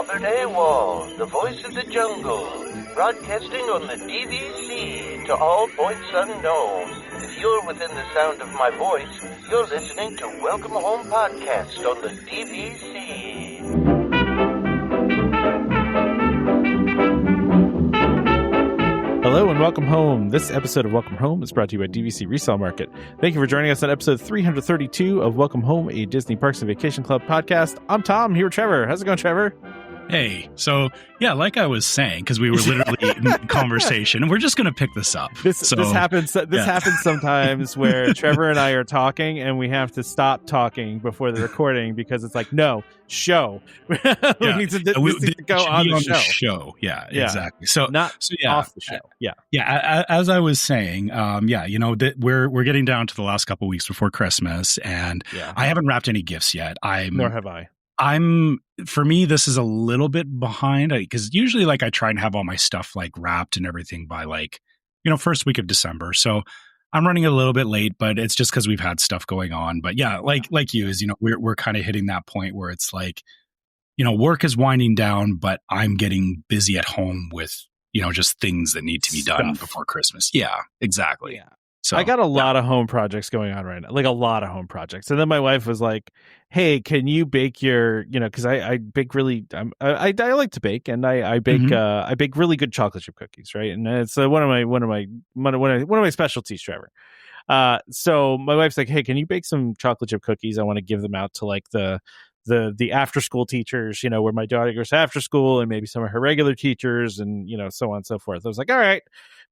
Robert AWOL, the voice of the jungle, broadcasting on the DVC to all points unknown. If you're within the sound of my voice, you're listening to Welcome Home Podcast on the DVC. Hello and welcome home. This episode of Welcome Home is brought to you by DVC Resale Market. Thank you for joining us on episode 332 of Welcome Home, a Disney Parks and Vacation Club podcast. I'm Tom, here with Trevor. How's it going, Trevor? Hey, so yeah, like I was saying, because we were literally in conversation, and we're just going to pick this up. This happens. This happens sometimes where Trevor and I are talking, and we have to stop talking before the recording because it's like, no, show. we need to go on the show. Yeah, exactly. So off the show. Yeah. As I was saying, we're getting down to the last couple of weeks before Christmas, and I haven't wrapped any gifts yet. Nor have I. For me, this is a little bit behind because usually I try and have all my stuff wrapped and everything by first week of December. So I'm running a little bit late, but it's just because we've had stuff going on. But yeah, like you is, we're kind of hitting that point where it's work is winding down, but I'm getting busy at home with, just things that need to be done before Christmas. Yeah, exactly. Yeah. So I got a lot of home projects going on right now, a lot of home projects. And then my wife was like, "Hey, can you bake your, because I bake really, I like to bake, and I bake I bake really good chocolate chip cookies, right? And it's one of my specialties, Trevor. So my wife's like, "Hey, can you bake some chocolate chip cookies? I want to give them out to the after school teachers, where my daughter goes to after school, and maybe some of her regular teachers, and so on and so forth." I was like, "All right."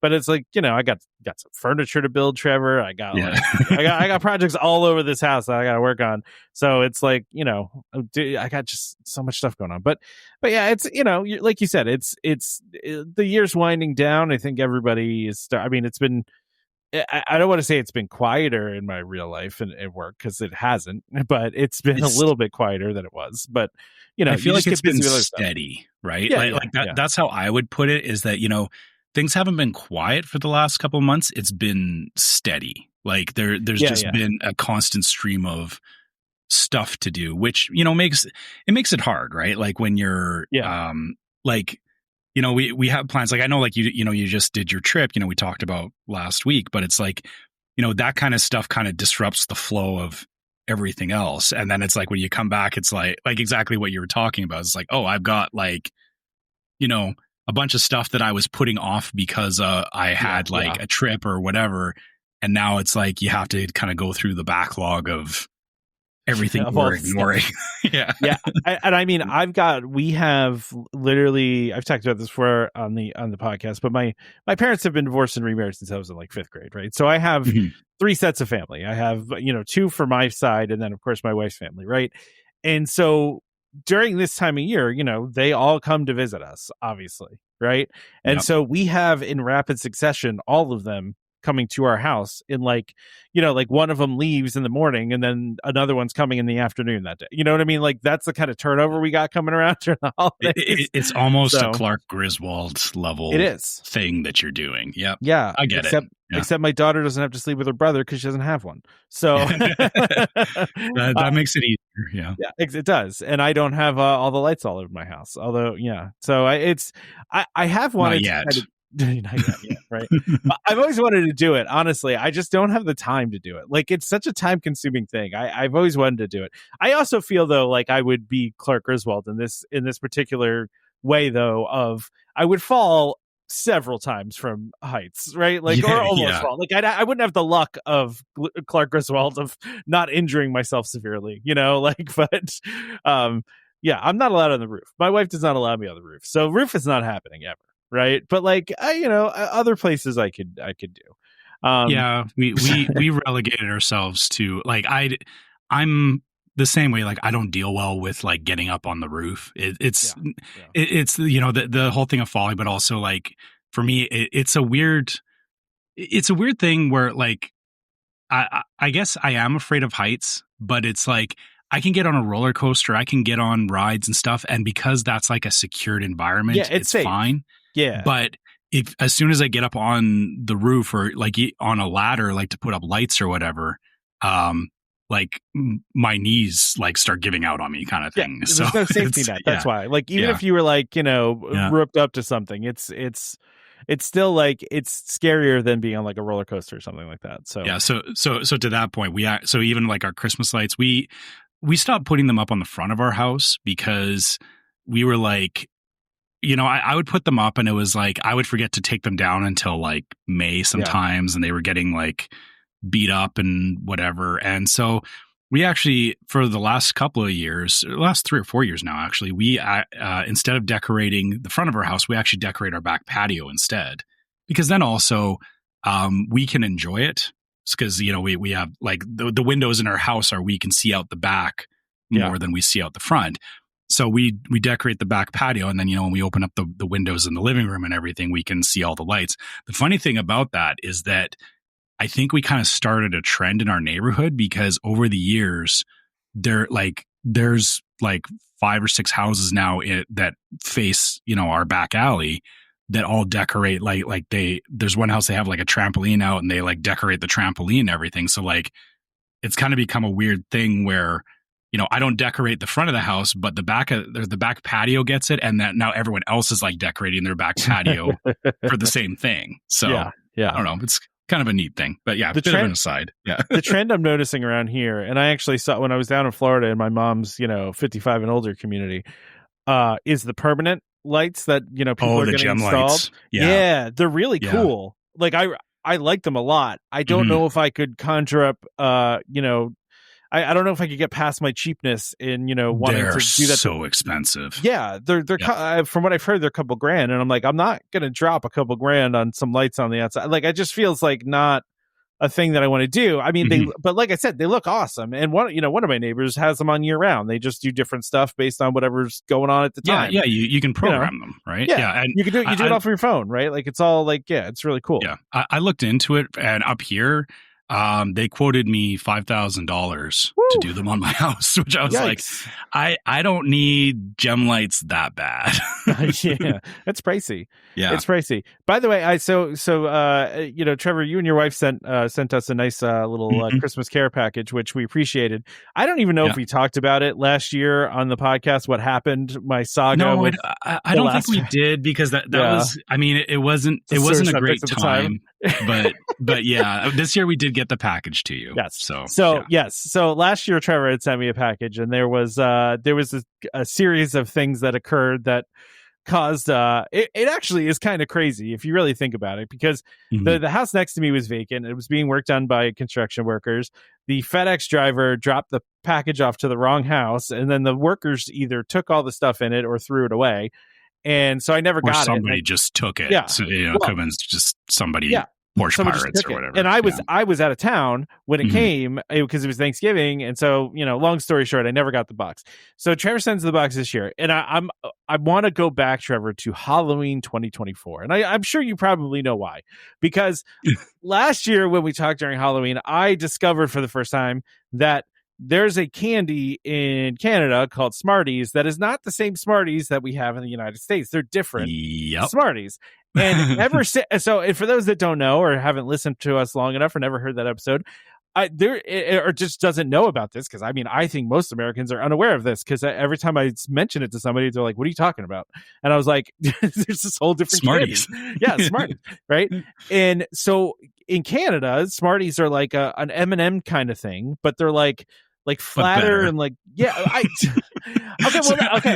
But it's I got some furniture to build, Trevor. I got I got projects all over this house that I got to work on. So it's I got just so much stuff going on. But yeah, it's like you said, it's the year's winding down. I think everybody is. It's been. I don't want to say it's been quieter in my real life and at work because it hasn't, but it's been a little bit quieter than it was. But I feel like it's been steady, right? Yeah, that's how I would put it. Is that things haven't been quiet for the last couple of months. It's been steady. There's been a constant stream of stuff to do, which, makes it hard, right? When you're, we have plans. I know, you just did your trip, we talked about last week, but it's that kind of stuff kind of disrupts the flow of everything else. And then it's when you come back, it's exactly what you were talking about. It's oh, I've got a bunch of stuff that I was putting off because I had a trip or whatever. And now it's you have to kind of go through the backlog of everything we're ignoring. Yeah. We have literally, I've talked about this before on the podcast, but my parents have been divorced and remarried since I was in fifth grade. Right. So I have three sets of family. I have, two for my side, and then of course my wife's family. Right. And so during this time of year, they all come to visit us, obviously. Right. And so we have in rapid succession, all of them coming to our house in one of them leaves in the morning and then another one's coming in the afternoon that day. You know what I mean? That's the kind of turnover we got coming around during the holidays. It's almost a Clark Griswold level thing that you're doing. Yep. Yeah. I get it. Except my daughter doesn't have to sleep with her brother because she doesn't have one. So that makes it easier. Yeah. Yeah, it does. And I don't have all the lights all over my house. Although, so I have wanted not yet, right? I've always wanted to do it. Honestly, I just don't have the time to do it. It's such a time-consuming thing. I've always wanted to do it. I also feel though I would be Clark Griswold in this particular way though. Of I would fall several times from heights, right? Or almost fall. I wouldn't have the luck of Clark Griswold of not injuring myself severely, But I'm not allowed on the roof. My wife does not allow me on the roof, so roof is not happening ever. Right. But other places I could do. We relegated ourselves to I'm the same way. I don't deal well with getting up on the roof. It's the whole thing of falling, but also for me, it's a weird thing where I guess I am afraid of heights, but it's I can get on a roller coaster, I can get on rides and stuff. And because that's a secured environment, it's fine. Yeah. But as soon as I get up on the roof or on a ladder, to put up lights or whatever, my knees like start giving out on me kind of thing. There's no safety net. That's why. Like even if you were like, roped up to something, it's still like it's scarier than being on like a roller coaster or something like that. So So to that point, so even like our Christmas lights, we stopped putting them up on the front of our house because we were like, I would put them up and it was like I would forget to take them down until like May sometimes, and they were getting like beat up and whatever. And so we actually, for the last couple of years, last 3 or 4 years now, actually, we instead of decorating the front of our house, we actually decorate our back patio instead, because then also we can enjoy it because we have like the windows in our house we can see out the back more than we see out the front. So we decorate the back patio, and then, when we open up the windows in the living room and everything, we can see all the lights. The funny thing about that is that I think we kind of started a trend in our neighborhood, because over the years, there's like 5 or 6 houses now that face, our back alley that all decorate there's one house they have like a trampoline out, and they like decorate the trampoline and everything. So like it's kind of become a weird thing where, I don't decorate the front of the house, but the back patio gets it. And that now everyone else is like decorating their back patio for the same thing. So I don't know. It's kind of a neat thing, but yeah, the bit of an aside. Yeah. The trend I'm noticing around here, and I actually saw when I was down in Florida in my mom's, 55 and older community, is the permanent lights that, people are getting installed. Lights. Yeah. They're really cool. Like I like them a lot. I don't know if I could conjure up, I don't know if I could get past my cheapness in, wanting to do that. So expensive. Yeah. They're from what I've heard, they're a couple grand. And I'm like, I'm not going to drop a couple grand on some lights on the outside. Like, it just feels like not a thing that I want to do. I mean, but like I said, they look awesome. And one of my neighbors has them on year round. They just do different stuff based on whatever's going on at the time. Yeah. You can program them, right? Yeah. And you can do it. You do it off of your phone, right? Like it's all like, it's really cool. Yeah. I looked into it, and up here, they quoted me $5,000 to do them on my house, which I was like, I don't need gem lights that bad. Yeah, it's pricey. Yeah, it's pricey. By the way, Trevor, you and your wife sent us a nice little Christmas care package, which we appreciated. I don't even know if we talked about it last year on the podcast. What happened? My saga. No, I don't think we did, because that was. I mean, it wasn't a great time. But yeah, this year we did get the package to you. Yes. Yes. So last year Trevor had sent me a package, and there was a series of things that occurred that caused it actually is kind of crazy if you really think about it, because the house next to me was vacant. It was being worked on by construction workers. The FedEx driver dropped the package off to the wrong house, and then the workers either took all the stuff in it or threw it away. And so I never got it. Somebody just took it. Yeah. So, could have just somebody. Yeah. Porsche Pirates or whatever. And I was out of town when it came, because it was Thanksgiving. And so, long story short, I never got the box. So Trevor sends the box this year. And I want to go back, Trevor, to Halloween 2024. And I'm sure you probably know why. Because last year when we talked during Halloween, I discovered for the first time that there's a candy in Canada called Smarties that is not the same Smarties that we have in the United States. They're different Smarties. And so for those that don't know or haven't listened to us long enough or never heard that episode, or just doesn't know about this, because I think most Americans are unaware of this, because every time I mention it to somebody, they're like, "What are you talking about?" And I was like, "There's this whole different Smarties." Yeah, Smarties, right? And so in Canada, Smarties are like an M&M kind of thing, but they're like flatter and like okay,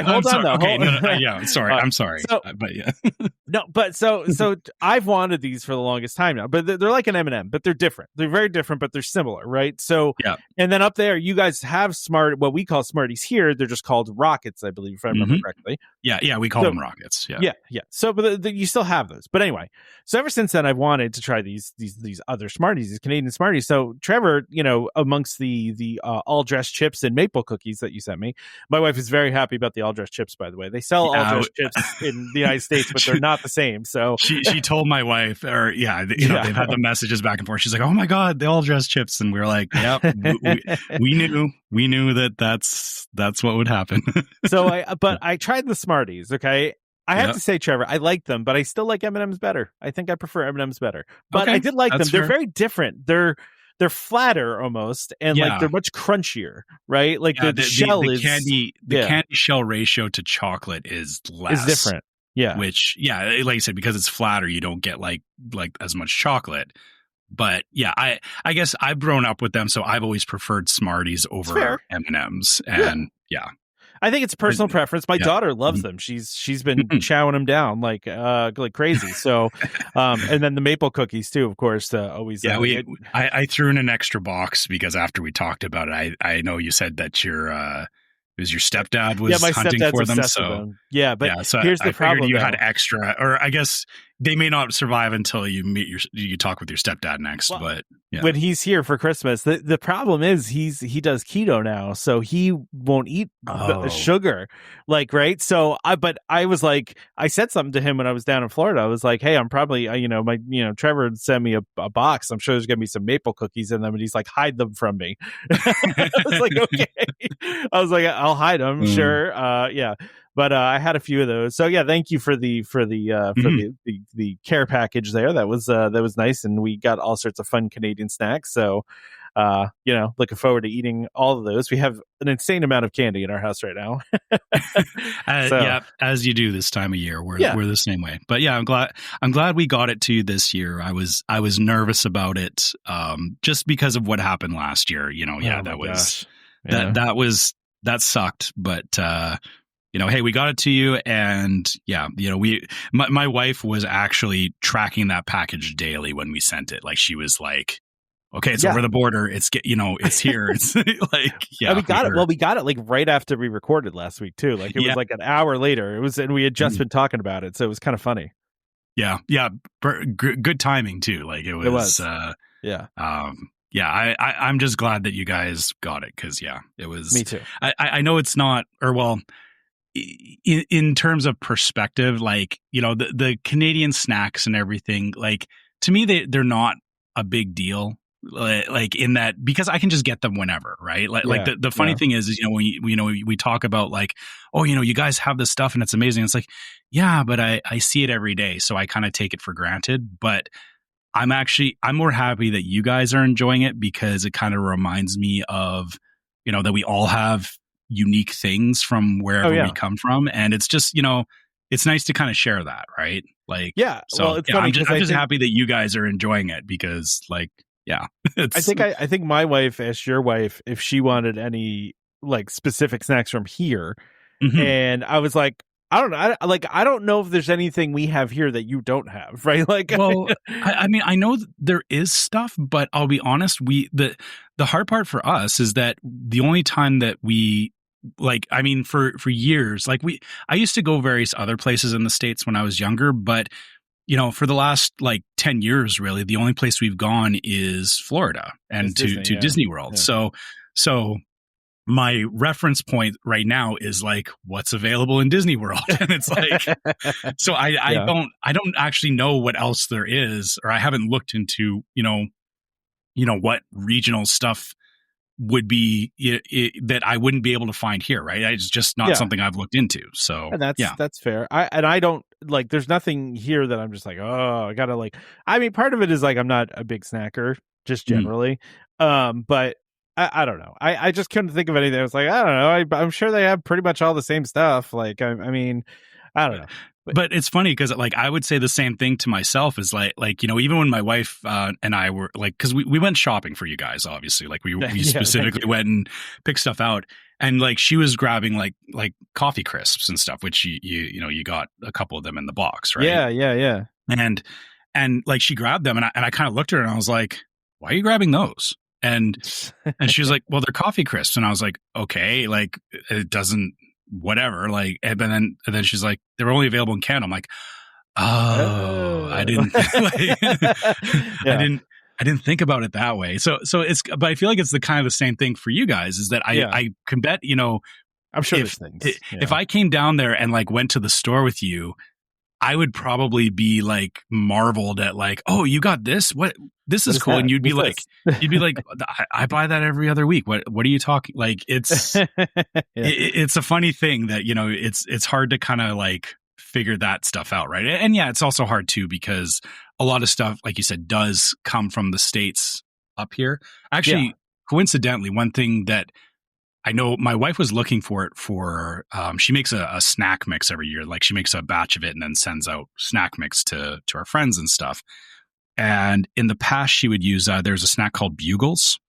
hold on though. Okay, I'm sorry. But yeah. No, but so I've wanted these for the longest time now, but they're like an M&M, but they're different. They're very different, but they're similar, right? So yeah. And then up there, you guys have what we call Smarties here. They're just called Rockets, I believe, if I remember correctly. Yeah, we call them Rockets. Yeah. So, but you still have those. But anyway, so ever since then, I've wanted to try these other Smarties, these Canadian Smarties. So Trevor, amongst the all dressed chips and maple cookies that you sent me, my wife is very happy about the all dressed chips. By the way, they sell all dressed chips in the United States, but they're not the same. So she told my wife, they've had the messages back and forth. She's like, "Oh my god, the all dressed chips," and we were like, "Yep, we knew that's what would happen." So I tried the Smarties. Okay. I have to say, Trevor, I like them, but I still like M&Ms better. I think I prefer M&Ms better. But I did like them. They're very different. They're they're flatter almost, and like they're much crunchier, right? Like the shell the is candy shell ratio to chocolate is less. Is different. Yeah. Which, like you said, because it's flatter, you don't get like as much chocolate. But yeah, I guess I've grown up with them, so I've always preferred Smarties over M&Ms, and I think it's personal preference. My daughter loves them. She's been chowing them down like crazy. So, and then the maple cookies too, of course. Always. Yeah, I threw in an extra box because after we talked about it, I know you said that it was your stepdad was hunting for them. So so here's the problem. You had extra, or I guess they may not survive until you talk with your stepdad next. Well, but when he's here for Christmas, the problem is he does keto now, so he won't eat sugar, like, right. So I was like, I said something to him when I was down in Florida. I was like, hey, I'm probably Trevor sent me a box. I'm sure there's gonna be some maple cookies in them, and he's like, hide them from me. I was like, okay. I was like, I'll hide them, sure. But I had a few of those. So thank you for the care package there. That was nice, and we got all sorts of fun Canadian snacks. So looking forward to eting all of those. We have an insane amount of candy in our house right now. As you do this time of year. We're the same way. But I'm glad we got it to you this year. I was nervous about it just because of what happened last year. That sucked, but hey, we got it to you, and my wife was actually tracking that package daily when we sent it. Like, she was like, okay, it's over the border. It's it's here. It's like, we got it. Well, we got it like right after we recorded last week too. Like it was like an hour later. It was, and we had just been talking about it, so it was kind of funny. Yeah. Good timing too. Like it was. I'm just glad that you guys got it, because it was. Me too. I know it's not, or well, in terms of perspective, like, the Canadian snacks and everything, like, to me, they're not a big deal, like in that, because I can just get them whenever, right? Like the funny thing is when we talk about like, oh, you guys have this stuff and it's amazing. It's like, but I see it every day, so I kind of take it for granted. But I'm more happy that you guys are enjoying it, because it kind of reminds me of, that we all have unique things from wherever we come from, and it's just it's nice to kind of share that, right? Like, it's funny, I'm just happy that you guys are enjoying it, because like I think my wife asked your wife if she wanted any like specific snacks from here, and I was like, I don't know. I don't know if there's anything we have here that you don't have, right? Like, well, I mean, I know there is stuff, but I'll be honest, the hard part for us is that the only time that we, like, I mean, for years, like I used to go various other places in the States when I was younger, but for the last like 10 years, really, the only place we've gone is Florida and to Disney World. Yeah. So my reference point right now is like what's available in Disney World. And it's like, so I don't actually know what else there is, or I haven't looked into, what regional stuff would be that I wouldn't be able to find here. Right. It's just not something I've looked into. So and that's fair. I don't like, there's nothing here that I'm just like, oh, I gotta like, I mean, part of it is like, I'm not a big snacker just generally. But I don't know. I just couldn't think of anything. I was like, I don't know. I'm sure they have pretty much all the same stuff. Like, I mean, I don't know. But it's funny because like I would say the same thing to myself is like even when my wife and I were like, because we went shopping for you guys, obviously, like we specifically went and picked stuff out, and like she was grabbing like coffee crisps and stuff, which you got a couple of them in the box, right? Yeah. And like she grabbed them, and I kind of looked at her and I was like, why are you grabbing those? And she was like, well, they're coffee crisps. And I was like, okay, like it doesn't, whatever. Like, and then she's like, they're only available in Canada. I'm like, I didn't, I didn't think about it that way. So it's, but I feel like it's the kind of the same thing for you guys, is that I can bet, I'm sure there's things. If I came down there and like went to the store with you, I would probably be like marveled at like, oh, you got this? This is cool. That? And you'd be like, I buy that every other week. What are you talking? Like, it's, it's a funny thing that, it's hard to kind of like figure that stuff out. Right. And it's also hard too, because a lot of stuff, like you said, does come from the States up here. Actually, coincidentally, one thing that I know my wife was looking for she makes a snack mix every year. Like she makes a batch of it and then sends out snack mix to our friends and stuff. And in the past, she would use, there's a snack called Bugles.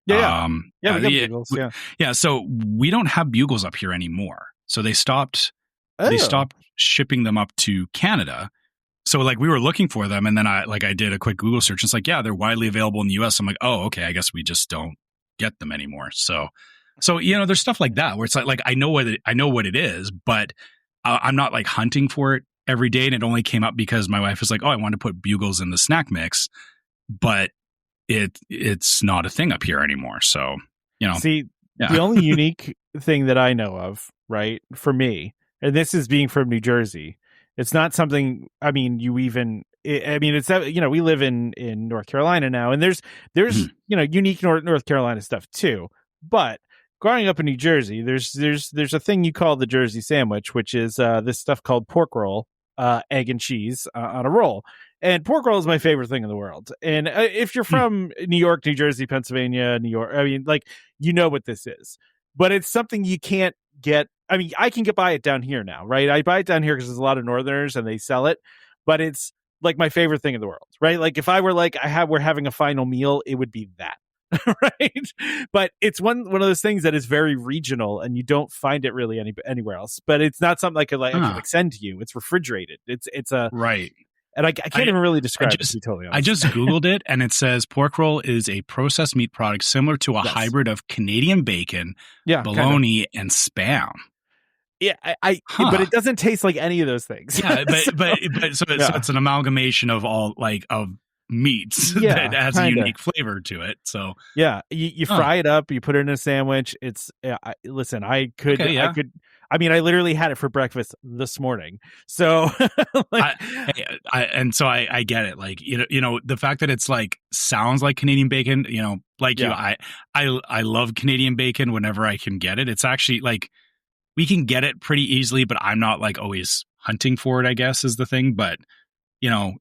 We got Bugles. Yeah. So we don't have Bugles up here anymore. So they stopped shipping them up to Canada. So like we were looking for them, and then I did a quick Google search. It's like, yeah, they're widely available in the US. I'm like, oh, okay, I guess we just don't get them anymore. So there's stuff like that where it's like I know what it is, but I'm not like hunting for it every day. And it only came up because my wife was like, oh, I want to put Bugles in the snack mix, but it's not a thing up here anymore. So, see, the only unique thing that I know of, right, for me, and this is being from New Jersey, it's not something, I mean, it's, we live in North Carolina now, and there's unique North Carolina stuff too. But growing up in New Jersey, there's a thing you call the Jersey sandwich, which is this stuff called pork roll, egg and cheese on a roll. And pork roll is my favorite thing in the world. And if you're from New York, New Jersey, Pennsylvania, New York, I mean, like, you know what this is. But it's something you can't get. I mean, I can buy it down here now, right? I buy it down here because there's a lot of Northerners and they sell it. But it's like my favorite thing in the world, right? Like if I were like, we're having a final meal, it would be that. Right, but it's one of those things that is very regional, and you don't find it really anywhere else. But it's not something I can send to you. It's refrigerated. It's a right, and I can't even really describe it. To be totally honest, I just googled it, and it says pork roll is a processed meat product similar to a hybrid of Canadian bacon, bologna, and Spam. Yeah, but it doesn't taste like any of those things. Yeah, but so it's an amalgamation of all of meats that has a unique flavor to it. So you fry it up, you put it in a sandwich. It's listen, I literally had it for breakfast this morning. So I get it. Like the fact that it's like sounds like Canadian bacon. I love Canadian bacon whenever I can get it. It's actually like we can get it pretty easily, but I'm not like always hunting for it, I guess, is the thing. But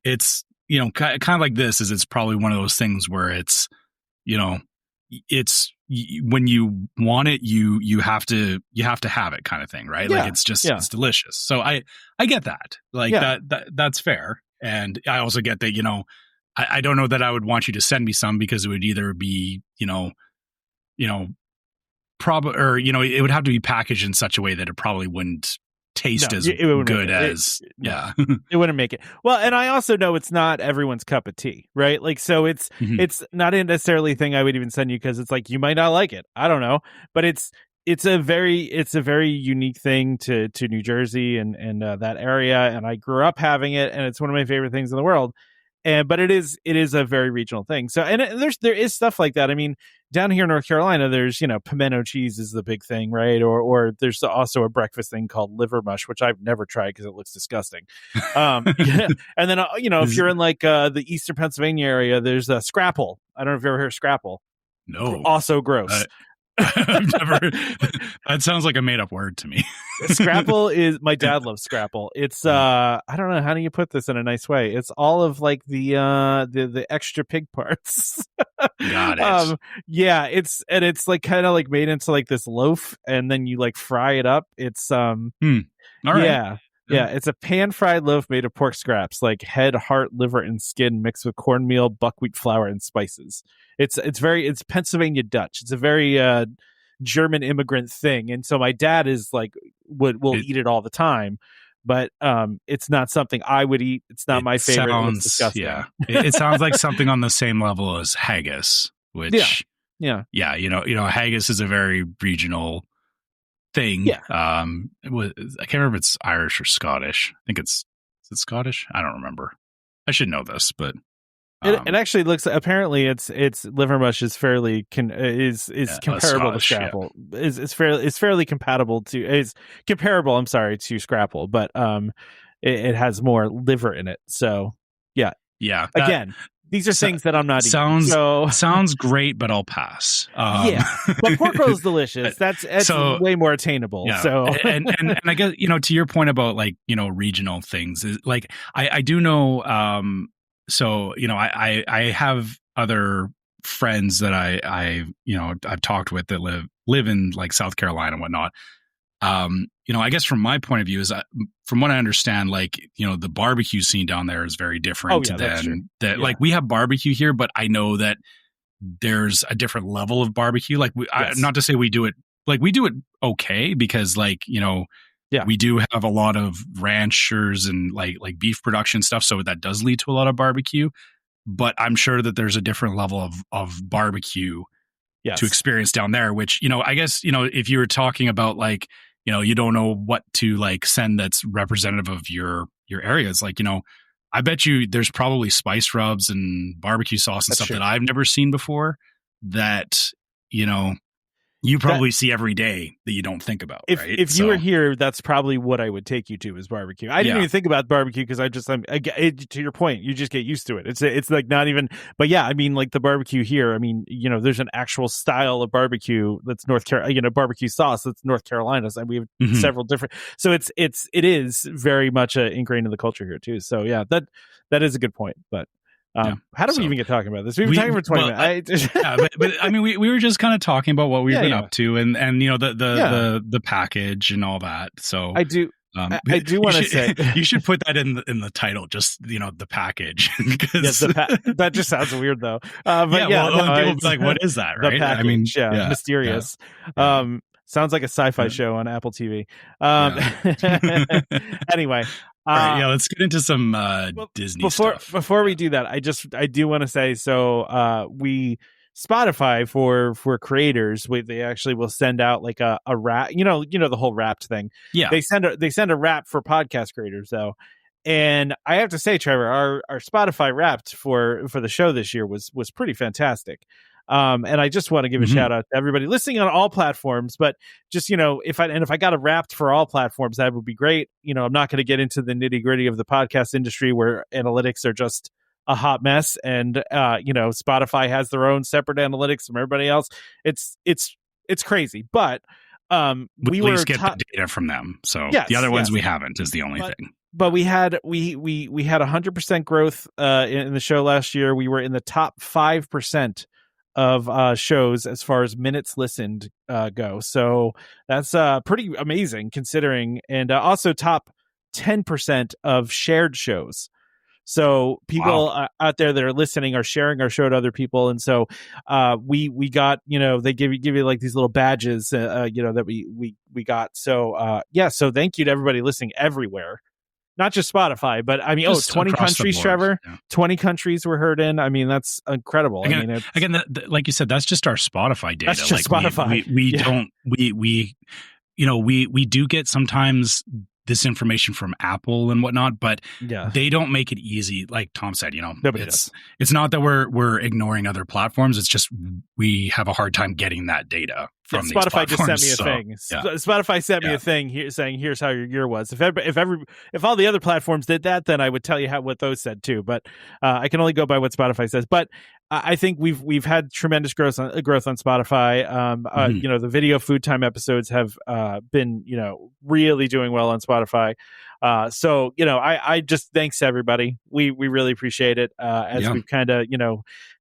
it's kind of like this it's probably one of those things where it's when you want it, you have to have it kind of thing, right? Like it's just it's delicious. So I get that, like that's fair. And I also get that, I don't know that I would want you to send me some because it would either be, probably, or, it would have to be packaged in such a way that it probably wouldn't taste as good as it wouldn't make it well. And I also know it's not everyone's cup of tea, right? Like, so it's not necessarily a thing I would even send you because it's like you might not like it, I don't know, but it's a very unique thing to New Jersey and that area, and I grew up having it, and it's one of my favorite things in the world. But it is a very regional thing. So, and there is stuff like that. I mean, down here in North Carolina, there's, pimento cheese is the big thing, right? Or there's also a breakfast thing called liver mush, which I've never tried because it looks disgusting. And then, if you're in like the Eastern Pennsylvania area, there's a scrapple. I don't know if you ever heard of scrapple. No. Also gross. I've never. That sounds like a made up word to me. Scrapple is, my dad loves Scrapple. It's I don't know, how do you put this in a nice way? It's all of like the extra pig parts. Got it. It's like kind of like made into like this loaf, and then you like fry it up. It's all right. Yeah, it's a pan-fried loaf made of pork scraps, like head, heart, liver, and skin, mixed with cornmeal, buckwheat flour, and spices. It's Pennsylvania Dutch. It's a very German immigrant thing, and so my dad is like will eat it all the time, but it's not something I would eat. It's not my favorite. It's disgusting. Yeah, it sounds like something on the same level as haggis, which haggis is a very regional thing. I can't remember if it's Irish or Scottish. I think is it Scottish? I don't remember. I should know this, but it actually looks, apparently it's liver mush is fairly comparable to Scrapple. It's fairly compatible to comparable. I'm sorry, to Scrapple, but it has more liver in it. So again. These are things that I'm not eating. Sounds great, but I'll pass. But pork roll is delicious. That's way more attainable. Yeah. So and I guess to your point about like regional things, is like I do know. I have other friends that I've talked with that live in like South Carolina and whatnot. I guess from my point of view is from what I understand, like, the barbecue scene down there is very different than that. Yeah. Like we have barbecue here, but I know that there's a different level of barbecue. Like not to say we do it okay, because like, we do have a lot of ranchers and like beef production stuff. So that does lead to a lot of barbecue, but I'm sure that there's a different level of barbecue to experience down there, which, I guess, if you were talking about like, you don't know what to like send that's representative of your areas. Like, I bet you there's probably spice rubs and barbecue sauce and stuff that I've never seen before that, you probably see every day that you don't think about. If you were here, that's probably what I would take you to is barbecue. I didn't even think about barbecue because to your point, you just get used to it. It's like not even, but yeah, I mean, like the barbecue here, I mean, there's an actual style of barbecue that's North Carolina, barbecue sauce that's North Carolina's, and we have several different. So it is very much ingrained in the culture here too. So yeah, that is a good point, but. How did we even get talking about this? We've been talking for 20 minutes. But I mean, we were just kind of talking about what we've been up to, and the package and all that. So I do want to say you should put that in the title, just the package. That just sounds weird though. But like, what is that? Right? I mean, mysterious. Yeah. Sounds like a sci-fi show on Apple TV. Anyway. All right, let's get into some Disney stuff. Before we do that, I do want to say, so we Spotify for creators, they actually will send out like a wrap, the whole wrapped thing. Yeah, they send a wrap for podcast creators though, and I have to say, Trevor, our Spotify wrapped for the show this year was pretty fantastic. And I just want to give a shout out to everybody listening on all platforms, but just, if I got a wrapped for all platforms, that would be great. I'm not going to get into the nitty gritty of the podcast industry where analytics are just a hot mess. And, Spotify has their own separate analytics from everybody else. It's crazy, but, we at least get the data from them. So the other ones we haven't is the only thing. But we had 100% growth, in the show last year. We were in the top 5% of shows as far as minutes listened go, so that's pretty amazing considering, and also top 10% of shared shows. So people out there that are listening are sharing our show to other people, and so we got, they give you like these little badges that we got. So so thank you to everybody listening everywhere. Not just Spotify, but I mean, 20 countries, Trevor. Yeah. 20 countries were heard in. I mean, that's incredible. Again, like you said, that's just our Spotify data. That's just Spotify. We do get sometimes this information from Apple and whatnot, but they don't make it easy. Like Tom said, it's not that we're ignoring other platforms. It's just we have a hard time getting that data from these Spotify. Platforms, just sent me a thing. Spotify sent me a thing here saying, "Here's how your year was." If all the other platforms did that, then I would tell you what those said too. But I can only go by what Spotify says. But I think we've had tremendous growth on Spotify. The video food time episodes have been really doing well on Spotify. So I just thanks to everybody. We really appreciate it as we've kind of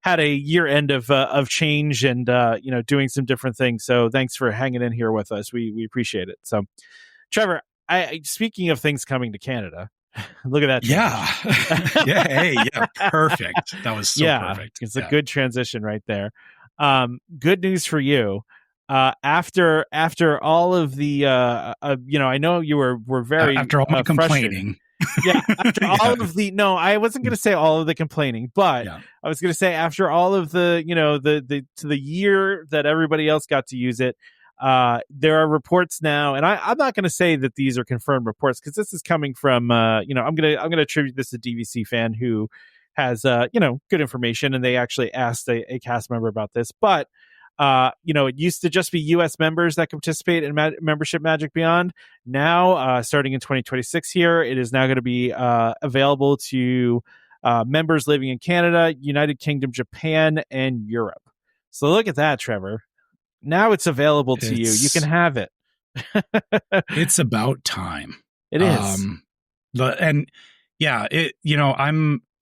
had a year end of change and doing some different things. So thanks for hanging in here with us. We appreciate it. So Trevor, speaking of things coming to Canada. Look at that. Perfect. That was so perfect. It's a good transition right there. Good news for you. After all of the I know you were very after all my complaining. After all of the I wasn't going to say all of the complaining, but I was going to say after all of the the year that everybody else got to use it. There are reports now, and I'm not going to say that these are confirmed reports because this is coming from I'm going to attribute this to DVC fan who has good information, and they actually asked a cast member about this. But it used to just be U.S. members that can participate in Membership Magic Beyond. Now, starting in 2026 here, it is now going to be available to members living in Canada, United Kingdom, Japan, and Europe. So look at that, Trevor. Now it's available to you. You can have it. It's about time. It is. I'm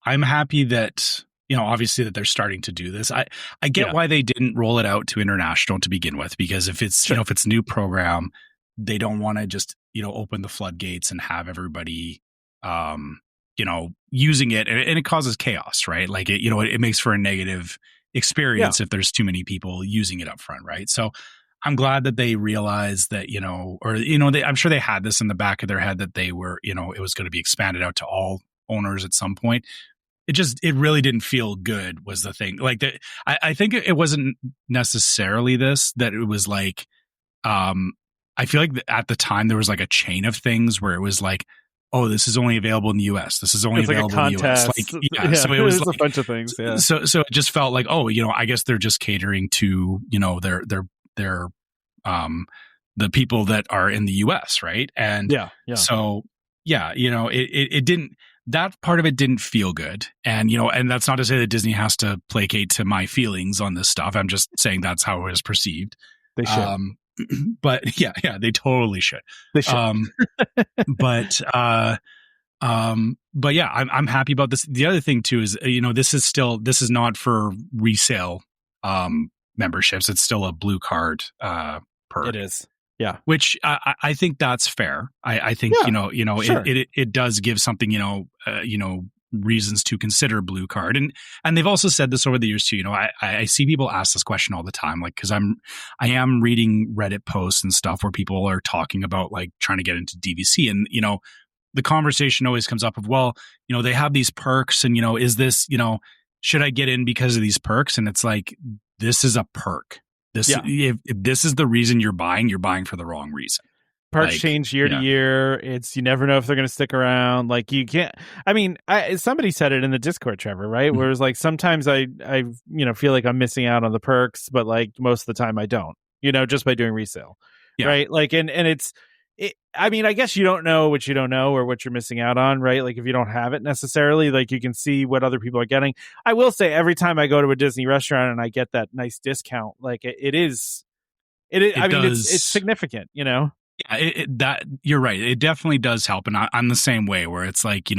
happy that obviously that they're starting to do this. I get why they didn't roll it out to international to begin with, because if it's, if it's a new program, they don't want to just, open the floodgates and have everybody, using it, and it causes chaos, right? Like it makes for a negative experience if there's too many people using it up front, right? So I'm glad that they realized that, I'm sure they had this in the back of their head that they were, it was going to be expanded out to all owners at some point. It really didn't feel good was the thing. Like I think it wasn't necessarily this, that it was like, I feel like at the time there was like a chain of things where it was like, oh, this is only available in the US. This is only available in the US. Like, so it was like, a bunch of things. Yeah. So it just felt like, oh, I guess they're just catering to, their the people that are in the US, right? And so it didn't, that part of it didn't feel good. And and that's not to say that Disney has to placate to my feelings on this stuff. I'm just saying that's how it is perceived. They should. But they totally should. They should. But yeah, I'm happy about this. The other thing too is, this is not for resale memberships. It's still a blue card perk. It is. Yeah. Which I think that's fair. I think, sure. it does give something, reasons to consider blue card. And they've also said this over the years too. I see people ask this question all the time, like, cause I am reading Reddit posts and stuff where people are talking about like trying to get into DVC, and, the conversation always comes up of, well, they have these perks, and, is this, should I get in because of these perks? And it's like, this is a perk. If this is the reason you're buying for the wrong reason. Perks change year to year. You never know if they're going to stick around. Like you can't. I mean, somebody said it in the Discord, Trevor, right? Where it's like sometimes I feel like I'm missing out on the perks, but like most of the time I don't. Just by doing resale, right? Like and it's. I mean, I guess you don't know what you don't know or what you're missing out on, right? Like if you don't have it necessarily, like you can see what other people are getting. I will say every time I go to a Disney restaurant and I get that nice discount, like it is. I mean, it's significant, Yeah, that you're right. It definitely does help, and I'm the same way. Where it's like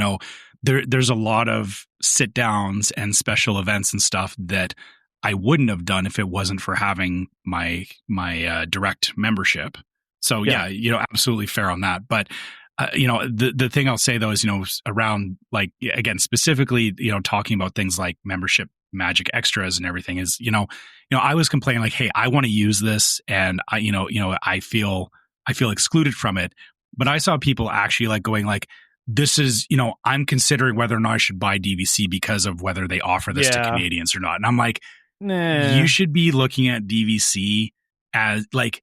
there's a lot of sit downs and special events and stuff that I wouldn't have done if it wasn't for having my direct membership. So absolutely fair on that. But the thing I'll say though is around like again specifically talking about things like membership magic extras and everything is I was complaining like, hey, I want to use this, and I feel excluded from it. But I saw people actually like going like, this is I'm considering whether or not I should buy DVC because of whether they offer this to Canadians or not. And I'm like, nah. You should be looking at DVC as like.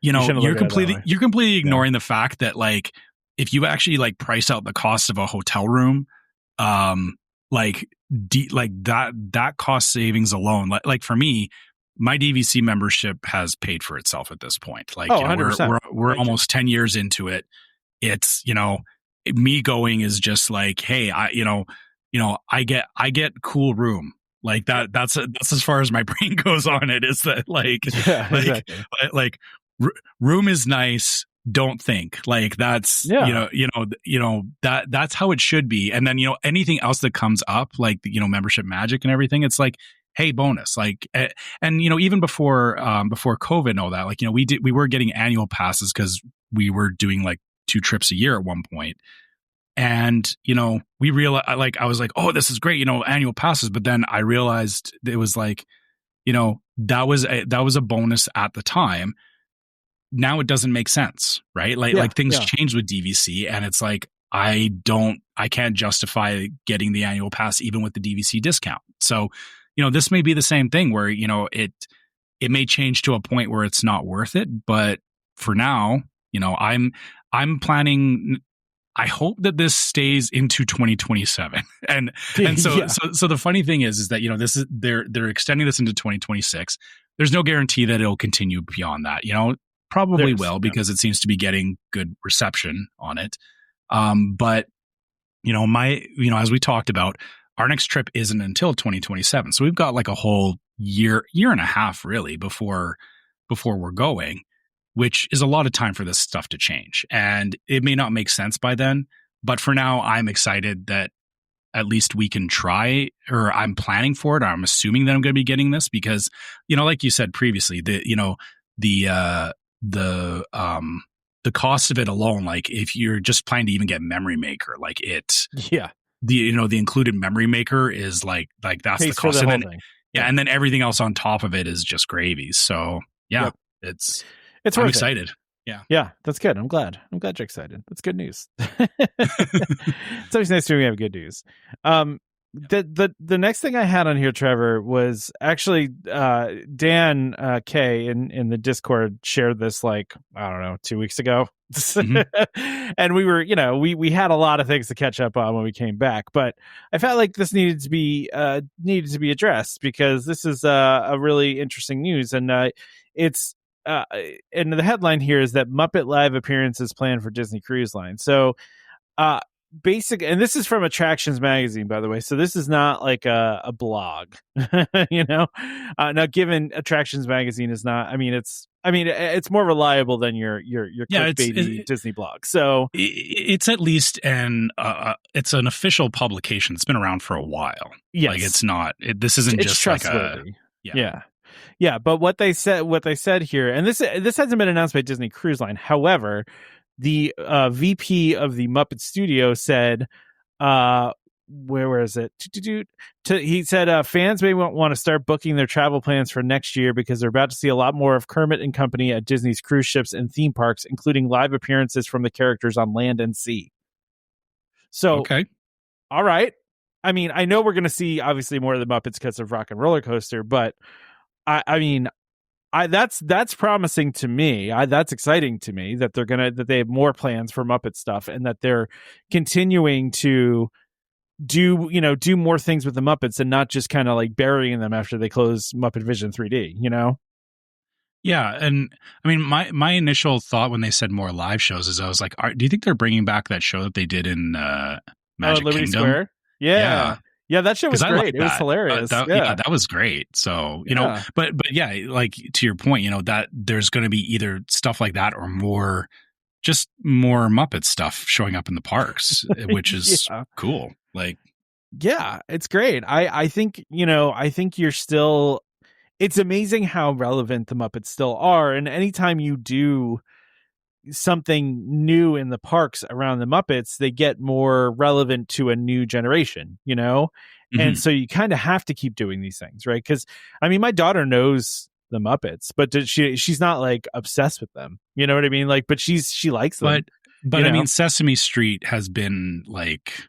You're completely ignoring the fact that like if you actually like price out the cost of a hotel room, like that cost savings alone, like for me, my DVC membership has paid for itself at this point. Like we're almost 10 years into it. It's me going is just like, hey, I get cool room. Like that's as far as my brain goes on it, is that like room is nice. Don't think like that's that's how it should be. And then anything else that comes up like membership magic and everything, it's like, hey, bonus. Like and even before COVID and all that, like we were getting annual passes because we were doing like 2 trips a year at one point. And we realized, like I was like, oh, this is great, annual passes. But then I realized it was like that was a bonus at the time. Now it doesn't make sense, right? Like things change with DVC, and it's like I can't justify getting the annual pass even with the DVC discount. So, this may be the same thing where it may change to a point where it's not worth it. But for now, I'm planning. I hope that this stays into 2027, and so the funny thing is that this is they're extending this into 2026. There's no guarantee that it'll continue beyond that. Probably will, because it seems to be getting good reception on it. But as we talked about, our next trip isn't until 2027. So we've got like a whole year and a half really before we're going, which is a lot of time for this stuff to change. And it may not make sense by then, but for now I'm excited that at least we can try, or I'm planning for it. Or I'm assuming that I'm going to be getting this because, like you said previously, the cost of it alone, like if you're just planning to even get Memory Maker, like the included Memory Maker is like that's the cost. And then, and then everything else on top of it is just gravy. So it's I'm excited. Yeah, that's good. I'm glad you're excited. That's good news. It's always nice when we have good news. The next thing I had on here, Trevor, was actually Dan K in the Discord shared this like, I don't know, 2 weeks ago. And we were, we had a lot of things to catch up on when we came back, but I felt like this needed to be addressed because this is a really interesting news, and it's and the headline here is that Muppet live appearances planned for Disney Cruise Line. So and this is from Attractions Magazine, by the way, so this is not like a blog. Now given Attractions Magazine is not, it's more reliable than your clickbaity Disney blog, so it's at least it's an official publication. It's been around for a while. Like it's not this isn't it's just trustworthy. Yeah, but what they said here, and this hasn't been announced by Disney Cruise Line. However, the VP of the Muppet Studio said, where is it? He said fans may want to start booking their travel plans for next year because they're about to see a lot more of Kermit and company at Disney's cruise ships and theme parks, including live appearances from the characters on land and sea. So, okay, all right. I know we're going to see obviously more of the Muppets because of Rock and Roller Coaster, but that's promising to me. That's exciting to me that they have more plans for Muppet stuff and that they're continuing to do more things with the Muppets and not just kind of like burying them after they close Muppet Vision 3D, Yeah, and my initial thought when they said more live shows is I was like, do you think they're bringing back that show that they did in Magic Liberty Kingdom? Square? Yeah, that show was great. It was hilarious. That was great. So, but yeah, like to your point, that there's going to be either stuff like that or more Muppet stuff showing up in the parks, which is cool. Like, yeah, it's great. I think you're still, it's amazing how relevant the Muppets still are. And anytime you do something new in the parks around the Muppets, they get more relevant to a new generation, and so you kind of have to keep doing these things, right? Because my daughter knows the Muppets, but she's not like obsessed with them, you know what I mean? Like, but she likes them. But Sesame Street has been like,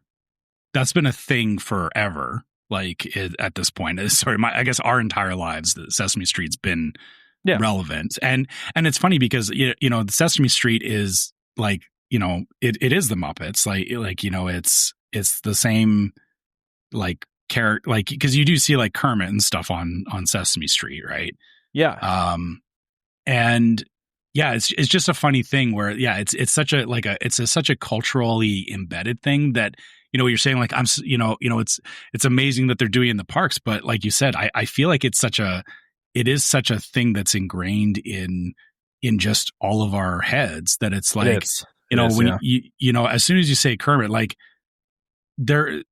that's been a thing forever. Like at this point, I guess our entire lives, the Sesame Street's been relevant. And it's funny because, the Sesame Street is like, it is the Muppets. It's the same, like, character, like, because you do see like Kermit and stuff on Sesame Street, right? Yeah. And yeah, it's just a funny thing where, it's such a culturally embedded thing that, you're saying like, it's amazing that they're doing it in the parks, but like you said, I feel like it is such a thing that's ingrained in just all of our heads that it's like, as soon as you say Kermit, like the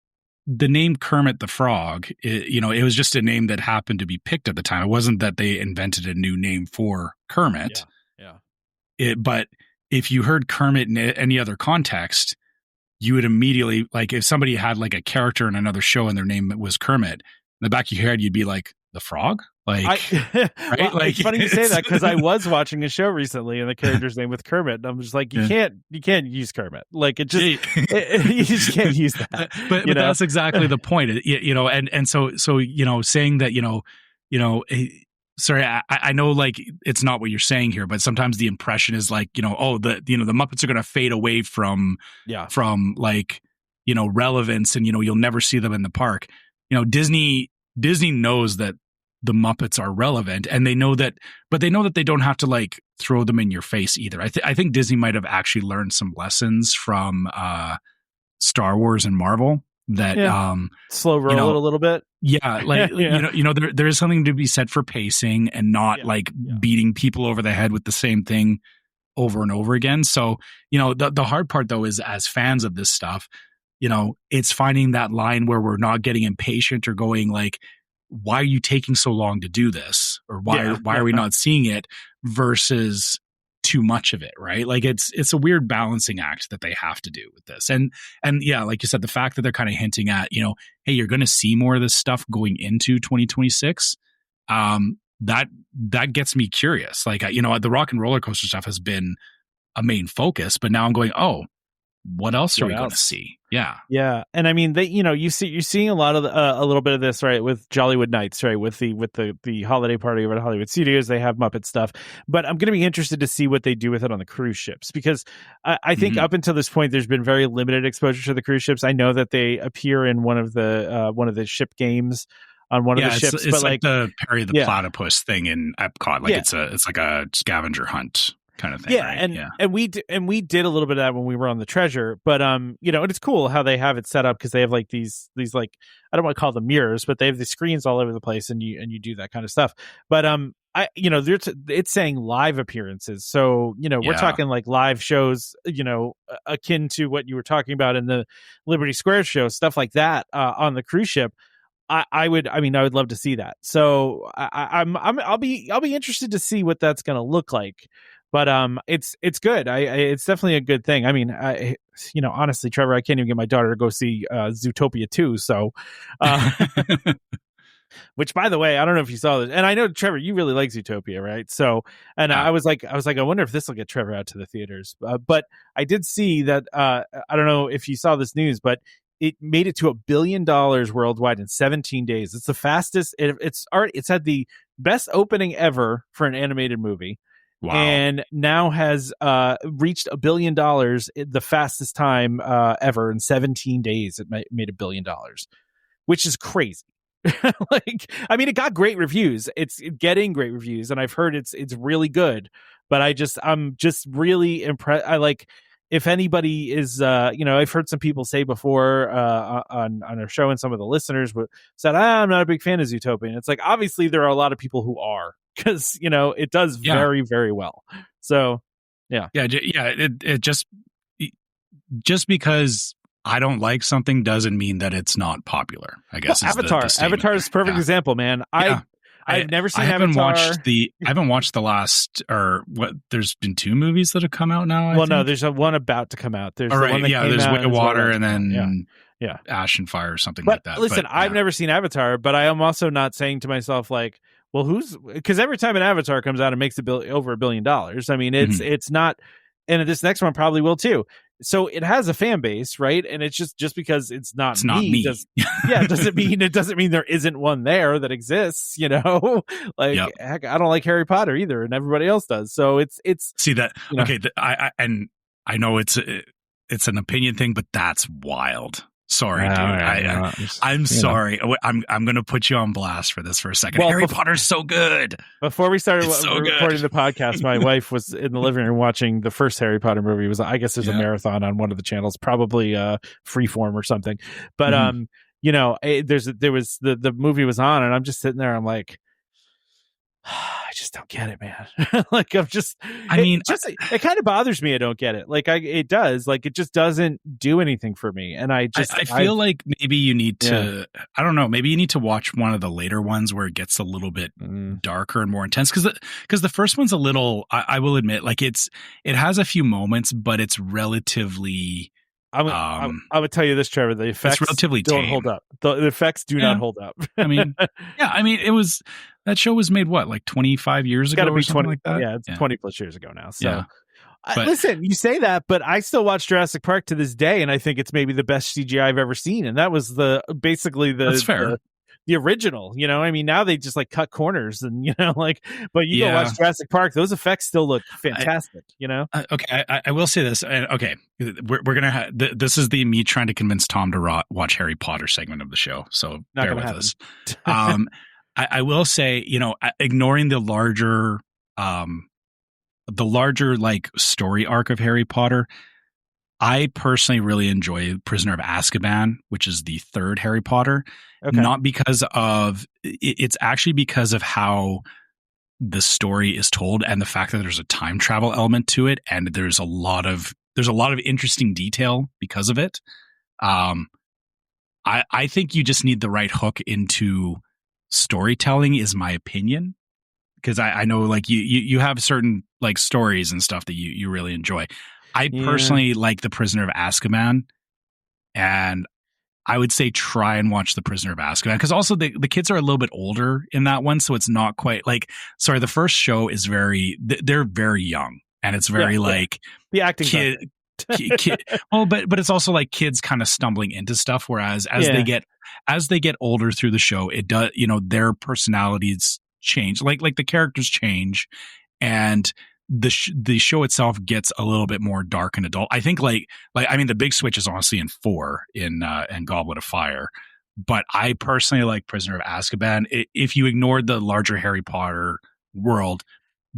name Kermit the Frog, it was just a name that happened to be picked at the time. It wasn't that they invented a new name for Kermit. Yeah. But if you heard Kermit in any other context, you would immediately, like, if somebody had like a character in another show and their name was Kermit, in the back of your head, you'd be like, the frog? Like, right? Well, like, it's funny you say that because I was watching a show recently and the character's name with Kermit, and I'm just like, you can't use Kermit. Like, you just can't use that. But that's exactly the point. And so saying that sorry, I know like it's not what you're saying here, but sometimes the impression is like, the Muppets are going to fade away from like, relevance, and you'll never see them in the park. Disney knows that the Muppets are relevant, and they know that they don't have to like throw them in your face either. I think Disney might have actually learned some lessons from Star Wars and Marvel that slow roll it a little bit. Yeah, like there is something to be said for pacing and not beating people over the head with the same thing over and over again. So, the hard part though is, as fans of this stuff, it's finding that line where we're not getting impatient or going like, why are you taking so long to do this? Or why are we not seeing it versus too much of it, right? Like it's a weird balancing act that they have to do with this. And yeah, like you said, the fact that they're kind of hinting at, hey, you're going to see more of this stuff going into 2026. That gets me curious. Like, the rock and roller coaster stuff has been a main focus, but now I'm going, oh, what else are we going to see? Yeah. Yeah. And I mean, you're seeing a lot of a little bit of this, right, with Jollywood Nights, right, with the holiday party over at Hollywood Studios. They have Muppet stuff, but I'm going to be interested to see what they do with it on the cruise ships, because I think up until this point, there's been very limited exposure to the cruise ships. I know that they appear in one of the ship games on one of the ships, it's but like the Perry the Platypus thing in Epcot. Like it's like a scavenger hunt kind of thing. Yeah, right? and we did a little bit of that when we were on the Treasure, but and it's cool how they have it set up, because they have like these like, I don't want to call them mirrors, but they have the screens all over the place, and you do that kind of stuff. But it's saying live appearances, so we're talking like live shows, akin to what you were talking about in the Liberty Square show, stuff like that on the cruise ship. I would love to see that. So I'll be interested to see what that's going to look like. But it's good. It's definitely a good thing. I mean, honestly, Trevor, I can't even get my daughter to go see Zootopia 2. So, which, by the way, I don't know if you saw this, and I know, Trevor, you really like Zootopia, right? So, and I was like, I wonder if this will get Trevor out to the theaters. But I did see that. I don't know if you saw this news, but it made it to $1 billion worldwide in 17 days. It's the fastest. It's had the best opening ever for an animated movie. Wow. And now has reached $1 billion, the fastest time ever. In 17 days, it made $1 billion, which is crazy. Like, I mean, it got great reviews. It's getting great reviews, and I've heard it's really good. But I'm just really impressed. If anybody is, I've heard some people say before on our show, and some of the listeners said, I'm not a big fan of Zootopia. And it's like, obviously there are a lot of people who are, because, it does very, very well. So, yeah. It just because I don't like something doesn't mean that it's not popular, I guess. Well, Avatar is a perfect example, man. I've never seen Avatar. I haven't watched the last, or what? There's been 2 movies that have come out now. No, there's one about to come out. There's there's Way of Water, and then Ash and Fire or something like that. Listen, I've never seen Avatar, but I am also not saying to myself like, well, because every time an Avatar comes out, it makes over $1 billion. I mean, it's not, and this next one probably will too. So it has a fan base, right? And it's just because it's not me. Doesn't mean there isn't one there that exists, like, heck, I don't like Harry Potter either, and everybody else does. So it's see that. Okay. I know it's an opinion thing, but that's wild. Sorry, dude. I'm sorry. I'm going to put you on blast for this for a second. Well, Harry Potter's so good. Before we started recording the podcast, my wife was in the living room watching the first Harry Potter movie. I guess there's a marathon on one of the channels, probably Freeform or something. But the movie was on, and I'm just sitting there. I'm like, I just don't get it, man. Like, it kind of bothers me. I don't get it. Like, it does. Like, it just doesn't do anything for me. And I feel like maybe you need to, I don't know, maybe you need to watch one of the later ones where it gets a little bit darker and more intense. Because the first one's a little, I will admit, like, it has a few moments, but it's relatively. I would tell you this, Trevor. The effects relatively don't hold up. The effects do not hold up. It was, that show was made like 25 years ago or something like that. Yeah, it's 20 plus years ago now. So listen, you say that, but I still watch Jurassic Park to this day, and I think it's maybe the best CGI I've ever seen. And that was basically That's fair. The original, I mean, now they just like cut corners and, but you go watch Jurassic Park, those effects still look fantastic, Okay. I will say this. Okay. We're going to have, this is the me trying to convince Tom to watch Harry Potter segment of the show. So bear with us. I will say, ignoring the larger like story arc of Harry Potter, I personally really enjoy Prisoner of Azkaban, which is the 3rd Harry Potter. Okay. Not because of, it's actually because of how the story is told, and the fact that there's a time travel element to it, and there's a lot of interesting detail because of it. I think you just need the right hook into storytelling, is my opinion. Because I know like you have certain like stories and stuff that you really enjoy. I personally like The Prisoner of Azkaban, and I would say try and watch The Prisoner of Azkaban, because also the kids are a little bit older in that one, so it's not quite like, sorry, the first show is they're very young, and it's very like the acting kid. Oh, but it's also like kids kind of stumbling into stuff, whereas as they get older through the show, it does, their personalities change, like the characters change, and the show itself gets a little bit more dark and adult. I think like I mean, the big switch is honestly in 4 in Goblet of Fire, but I personally like Prisoner of Azkaban. If you ignored the larger Harry Potter world,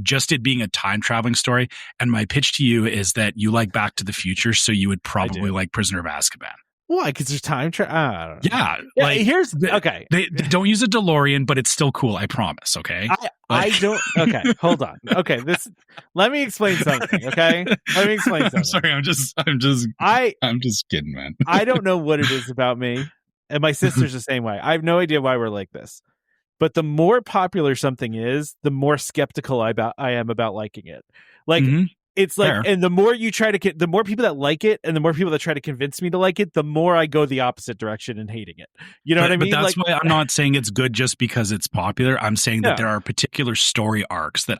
just it being a time traveling story. And my pitch to you is that you like Back to the Future, so you would probably like Prisoner of Azkaban. Why? Because there's time travel. Yeah. Like here's okay. They don't use a DeLorean, but it's still cool. I promise. Okay. I don't. Okay. Hold on. Okay. Let me explain something. Okay. Let me explain something. I'm sorry. I'm just kidding, man. I don't know what it is about me, and my sister's the same way. I have no idea why we're like this. But the more popular something is, the more skeptical I am about liking it. Like it's like, and the more you try to the more people that like it, and the more people that try to convince me to like it, the more I go the opposite direction and hating it. You know what I mean? But that's why I'm not saying it's good just because it's popular. I'm saying that there are particular story arcs that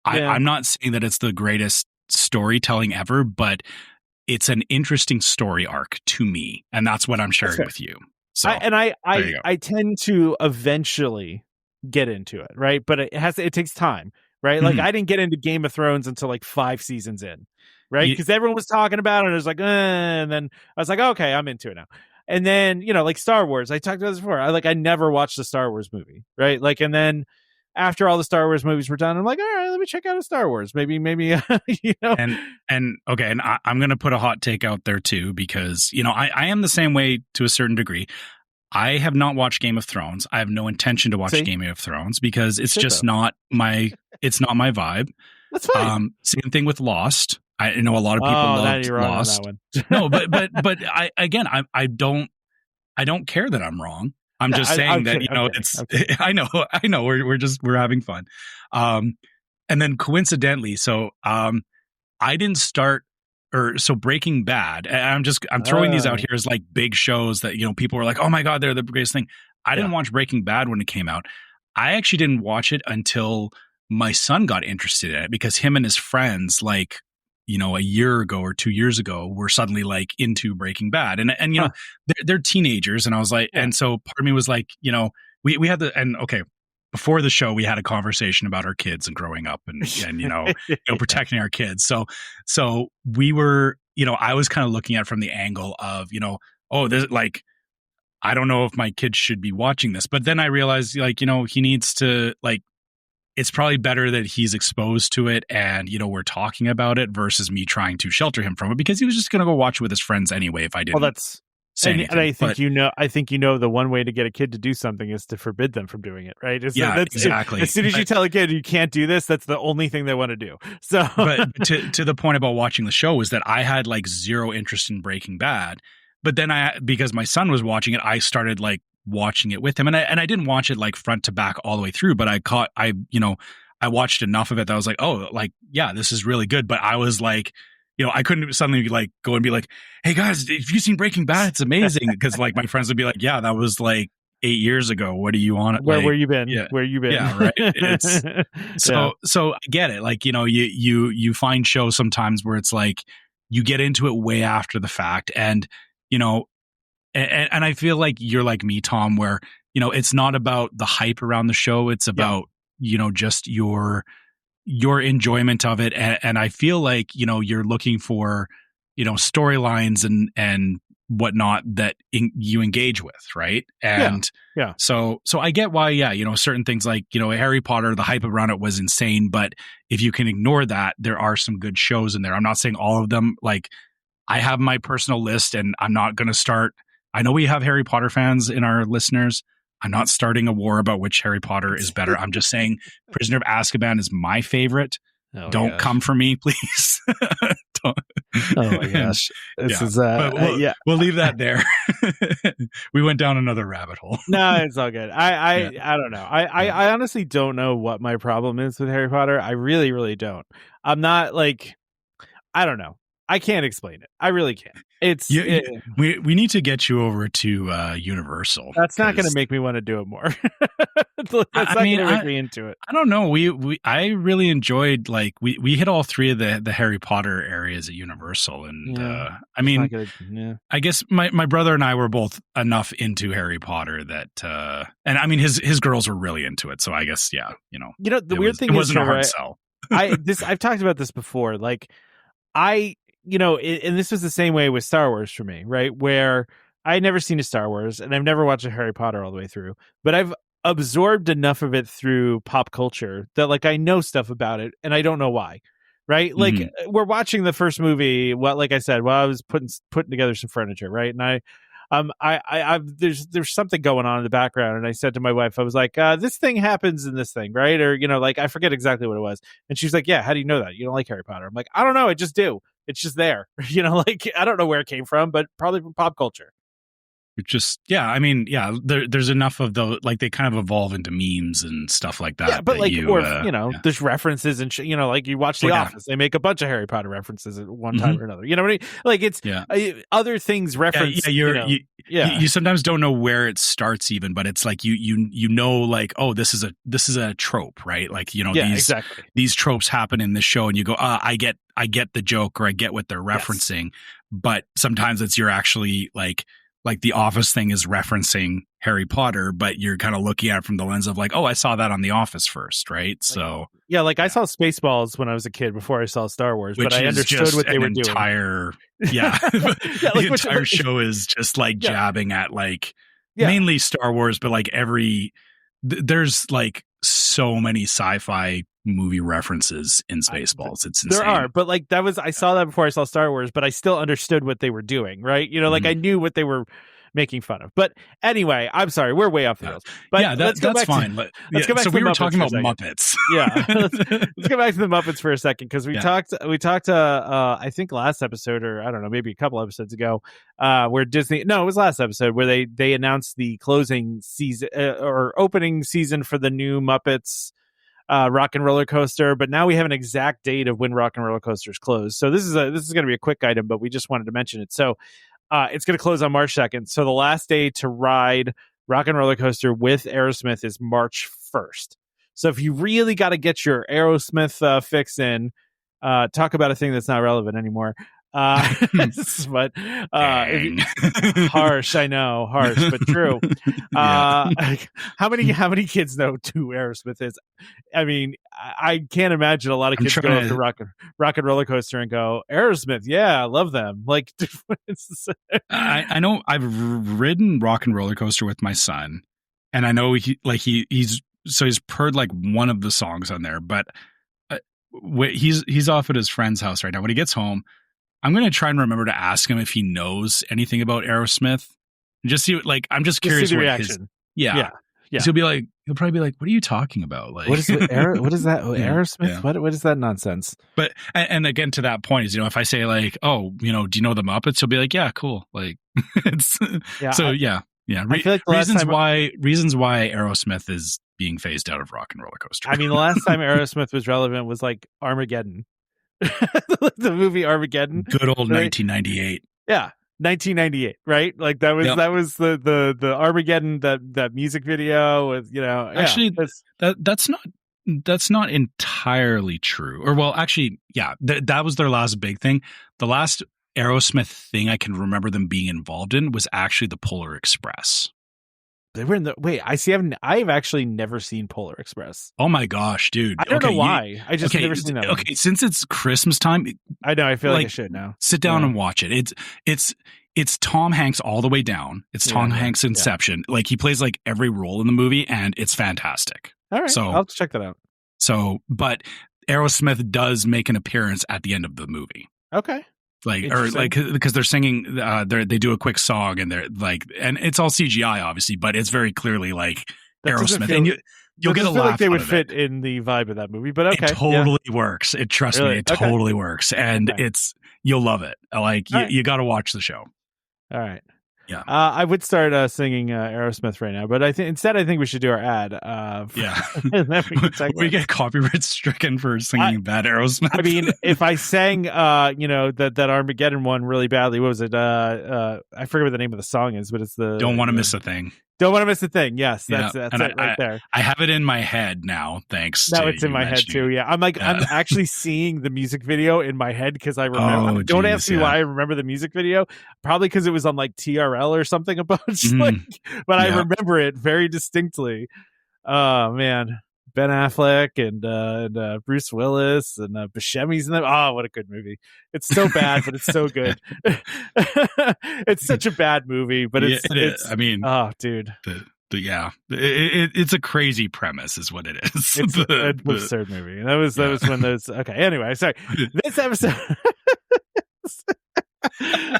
I'm not saying that it's the greatest storytelling ever, but it's an interesting story arc to me, and that's what I'm sharing with you. So, I tend to eventually get into it, right? But it takes time, right? Like I didn't get into Game of Thrones until like 5 seasons in, right? Because everyone was talking about it, and it was like, and then I was like, okay, I'm into it now. And then like Star Wars, I talked about this before. I never watched the Star Wars movie, right? Like, and then after all the Star Wars movies were done, I'm like, all right, let me check out a Star Wars, maybe, And okay, and I'm going to put a hot take out there too, because I am the same way to a certain degree. I have not watched Game of Thrones. I have no intention to watch Game of Thrones because it's just not my vibe. That's fine. Same thing with Lost. I know a lot of people loved Lost. On that one. No, but I don't care that I'm wrong. I'm just saying that it's. Okay. I know. We're having fun. And then coincidentally, so I didn't start. So Breaking Bad, and I'm throwing these out here as like big shows that people were like, oh my god, they're the greatest thing. I didn't watch Breaking Bad when it came out. I actually didn't watch it until my son got interested in it, because him and his friends, like a year ago or 2 years ago, were suddenly like into Breaking Bad, and they're teenagers, and I was like, and so part of me was like, we had before the show, we had a conversation about our kids and growing up and protecting our kids. So we were, I was kind of looking at it from the angle of, this, like, I don't know if my kids should be watching this, but then I realized he needs to, like, it's probably better that he's exposed to it and, we're talking about it versus me trying to shelter him from it, because he was just going to go watch it with his friends anyway if I didn't. Well, that's And I think the one way to get a kid to do something is to forbid them from doing it, right? Exactly. As soon as you tell a kid you can't do this, that's the only thing they want to do. So, but to the point about watching the show is that I had like zero interest in Breaking Bad, but then because my son was watching it, I started like watching it with him, and I didn't watch it like front to back all the way through, but I watched enough of it that I was like, oh, like, yeah, this is really good. But I was like, I couldn't suddenly like go and be like, hey guys, have you seen Breaking Bad? It's amazing. Because like my friends would be like, yeah, that was like 8 years ago. What do you want? Where you been? Yeah. Where you been? Yeah, right. It's so I get it. Like, you find shows sometimes where it's like you get into it way after the fact, and and I feel like you're like me, Tom, where it's not about the hype around the show. It's about just your enjoyment of it, and I feel like you're looking for storylines and whatnot that you engage with, right? And so I get why certain things like Harry Potter, the hype around it was insane, but if you can ignore that, there are some good shows in there. I'm not saying all of them. Like, I have my personal list, and I'm not going to start. I know we have Harry Potter fans in our listeners. I'm not starting a war about which Harry Potter is better. I'm just saying Prisoner of Azkaban is my favorite. Don't come for me, please. Oh my gosh. This is But we'll leave that there. We went down another rabbit hole. No, it's all good. I don't know. I honestly don't know what my problem is with Harry Potter. I really, really don't. I'm not like, I don't know. I can't explain it. I really can't. We need to get you over to Universal. That's not going to make me want to do it more. That's not going to make me into it. I don't know. I really enjoyed, like, we hit all three of the Harry Potter areas at Universal, and I mean, I guess my brother and I were both enough into Harry Potter that, and I mean his girls were really into it. So I guess the weird thing is, it wasn't a hard sell. I've talked about this before. Like, and this was the same way with Star Wars for me, right? Where I had never seen a Star Wars and I've never watched a Harry Potter all the way through, but I've absorbed enough of it through pop culture that, like, I know stuff about it and I don't know why, right? Like, we're watching the first movie, like I said, while I was putting together some furniture, right? And there's something going on in the background, and I said to my wife, I was like, this thing happens in this thing, right? Or, like, I forget exactly what it was. And she's like, yeah, how do you know that? You don't like Harry Potter? I'm like, I don't know, I just do. It's just there. Like, I don't know where it came from, but probably from pop culture. There's enough of those, like, they kind of evolve into memes and stuff like that. Yeah, but there's references and like, you watch The Office, they make a bunch of Harry Potter references at one time or another. You know what I mean? Like, it's other things reference. You sometimes don't know where it starts even, but it's like you know, like, oh, this is a trope, right? Like, these tropes happen in this show, and you go, I get the joke, or I get what they're referencing. Yes. But sometimes you're actually like The Office thing is referencing Harry Potter, but you're kind of looking at it from the lens of, like, oh, I saw that on The Office first, right? I saw Spaceballs when I was a kid before I saw Star Wars, but I understood what they were doing. The entire show is just like jabbing at, like, mainly Star Wars, but like there's like so many sci-fi movie references in Spaceballs. It's insane. There are, but like, I saw that before I saw Star Wars, but I still understood what they were doing, right? Like, I knew what they were making fun of. But anyway, I'm sorry, we're way off the rails. But that's fine. Let's go back to the Muppets. So we were talking about Muppets. Let's go back to the Muppets for a second, because we talked I think last episode, or I don't know, maybe a couple episodes ago, where Disney, no, it was last episode, where they announced the closing season or opening season for the new Muppets Rock and Roller Coaster, but now we have an exact date of when Rock and Roller Coaster is closed. So this is going to be a quick item, but we just wanted to mention it. So it's going to close on March 2nd. So the last day to ride Rock and Roller Coaster with Aerosmith is March 1st. So if you really got to get your Aerosmith fix in, talk about a thing that's not relevant anymore. But harsh, I know, harsh, but true. How many kids know who Aerosmith is? I mean, I can't imagine a lot of kids go up to Rock and Roller Coaster and go, Aerosmith, yeah, I love them. Like, I know I've ridden Rock and Roller Coaster with my son, and I know he's heard like one of the songs on there, but he's off at his friend's house right now. When he gets home, I'm going to try and remember to ask him if he knows anything about Aerosmith. Just see, like, I'm just curious see the reaction. Yeah. He'll probably be like, "What are you talking about? Like, what is that? Aerosmith? What is that nonsense?" But and again, to that point is, if I say, like, "Oh, do you know the Muppets?" He'll be like, "Yeah, cool." Like, it's yeah. I feel like reasons why Aerosmith is being phased out of Rock and Roller Coaster. I mean, the last time Aerosmith was relevant was like Armageddon. The movie Armageddon, good old 1998. Yeah, 1998, right? Like, that was the Armageddon, that music video with, actually that's not entirely true. Or, well, actually, that was their last big thing. The last Aerosmith thing I can remember them being involved in was actually the Polar Express. They were in the I've actually never seen Polar Express. Oh my gosh, dude! I don't know why. I just never seen that. Okay, since it's Christmas time, I know. I feel like I should now. Sit down and watch it. It's Tom Hanks all the way down. It's Tom Hanks' Inception. Like, he plays like every role in the movie, and it's fantastic. All right, so I'll have to check that out. So, but Aerosmith does make an appearance at the end of the movie. Okay. Because they're singing, they do a quick song, and they're like, and it's all CGI, obviously, but it's very clearly like Aerosmith, and you'll get a laugh. Like they would fit in the vibe of that movie, but okay, it totally works. Trust me, it totally works, and you'll love it. Like you got to watch the show. All right. Yeah. I would start singing Aerosmith right now, but I think we should do our ad. Yeah. We get copyright stricken for singing bad Aerosmith. I mean, if I sang, that Armageddon one really badly, what was it? I forget what the name of the song is, but it's the Don't Want to Miss a Thing. Don't Want to Miss a Thing. Yes, that's it right there. I have it in my head now, thanks. Now it's in my head too. Yeah, I'm actually seeing the music video in my head because I remember. Don't ask me why I remember the music video. Probably because it was on like TRL or something a bunch. But I remember it very distinctly. Oh man, Ben Affleck and Bruce Willis and Buscemi's in them. Oh, what a good movie! It's so bad, but it's so good. It's such a bad movie, but it's I mean, oh, dude. It's a crazy premise, is what it is. It's an absurd movie. That was when those. Okay, anyway, sorry. This episode.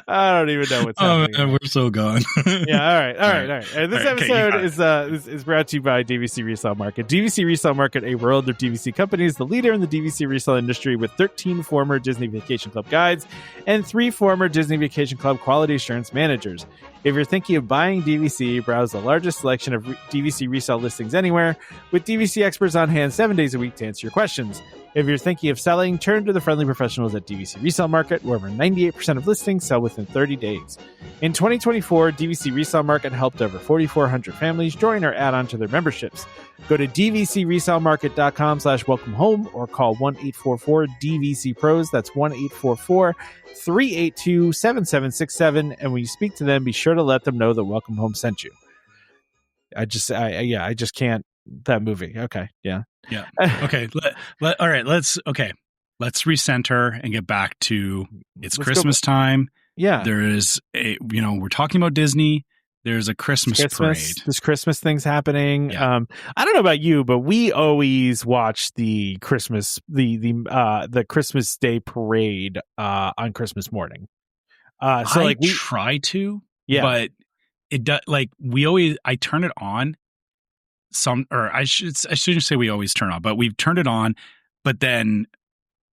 I don't even know what's happening. Man, we're so gone. Yeah, all right. This episode is brought to you by DVC Resale Market. DVC Resale Market, a world of DVC companies, the leader in the DVC resale industry with 13 former Disney Vacation Club guides and 3 former Disney Vacation Club quality assurance managers. If you're thinking of buying DVC, browse the largest selection of DVC resale listings anywhere, with DVC experts on hand 7 days a week to answer your questions. If you're thinking of selling, turn to the friendly professionals at DVC Resale Market, where over 98% of listings sell within 30 days. In 2024, DVC Resale Market helped over 4,400 families join or add on to their memberships. Go to dvcresalemarket.com/welcome home or call 1-844-DVC-PROS. That's 1-844-382-7767. And when you speak to them, be sure to let them know that Welcome Home sent you. I just can't. That movie. Okay. Yeah. Yeah. Okay. All right. Let's recenter and get back to it's Christmas time. Yeah. There is we're talking about Disney. There's a Christmas parade. There's Christmas things happening. Yeah. I don't know about you, but we always watch the Christmas, the Christmas Day parade, on Christmas morning. So we try to, but it does, I turn it on. I shouldn't say we always turn on, but we've turned it on, but then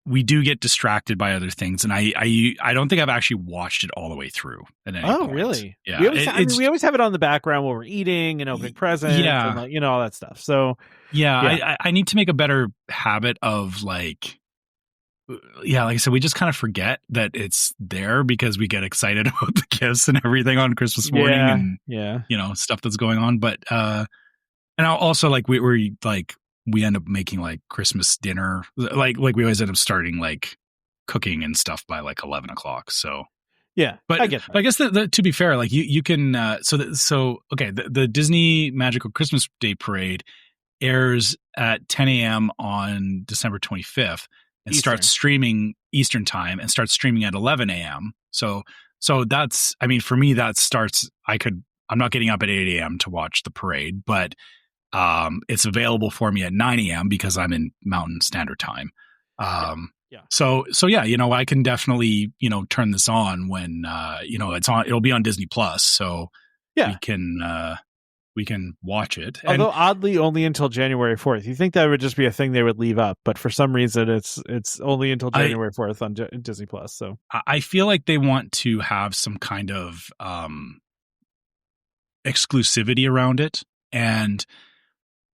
we do get distracted by other things. And I don't think I've actually watched it all the way through at any point. Really? Yeah. We always have it on the background while we're eating and opening presents and all that stuff. So I need to make a better habit of like I said, we just kind of forget that it's there because we get excited about the gifts and everything on Christmas morning and stuff that's going on. But, and also we end up making like Christmas dinner, like we always end up starting like cooking and stuff by like 11 o'clock. So but I get that. I guess to be fair, like you can, the Disney Magical Christmas Day Parade airs at 10 a.m. on December 25th and starts streaming Eastern time and starts streaming at 11 a.m. So that's, I mean, for me, that starts, I'm not getting up at 8 a.m. to watch the parade, but it's available for me at 9 a.m. because I'm in Mountain Standard Time. So I can definitely, turn this on when, it's on, it'll be on Disney Plus. So we can watch it. Although oddly only until January 4th. You think that would just be a thing they would leave up, but for some reason it's only until January 4th on Disney Plus. So I feel like they want to have some kind of exclusivity around it. And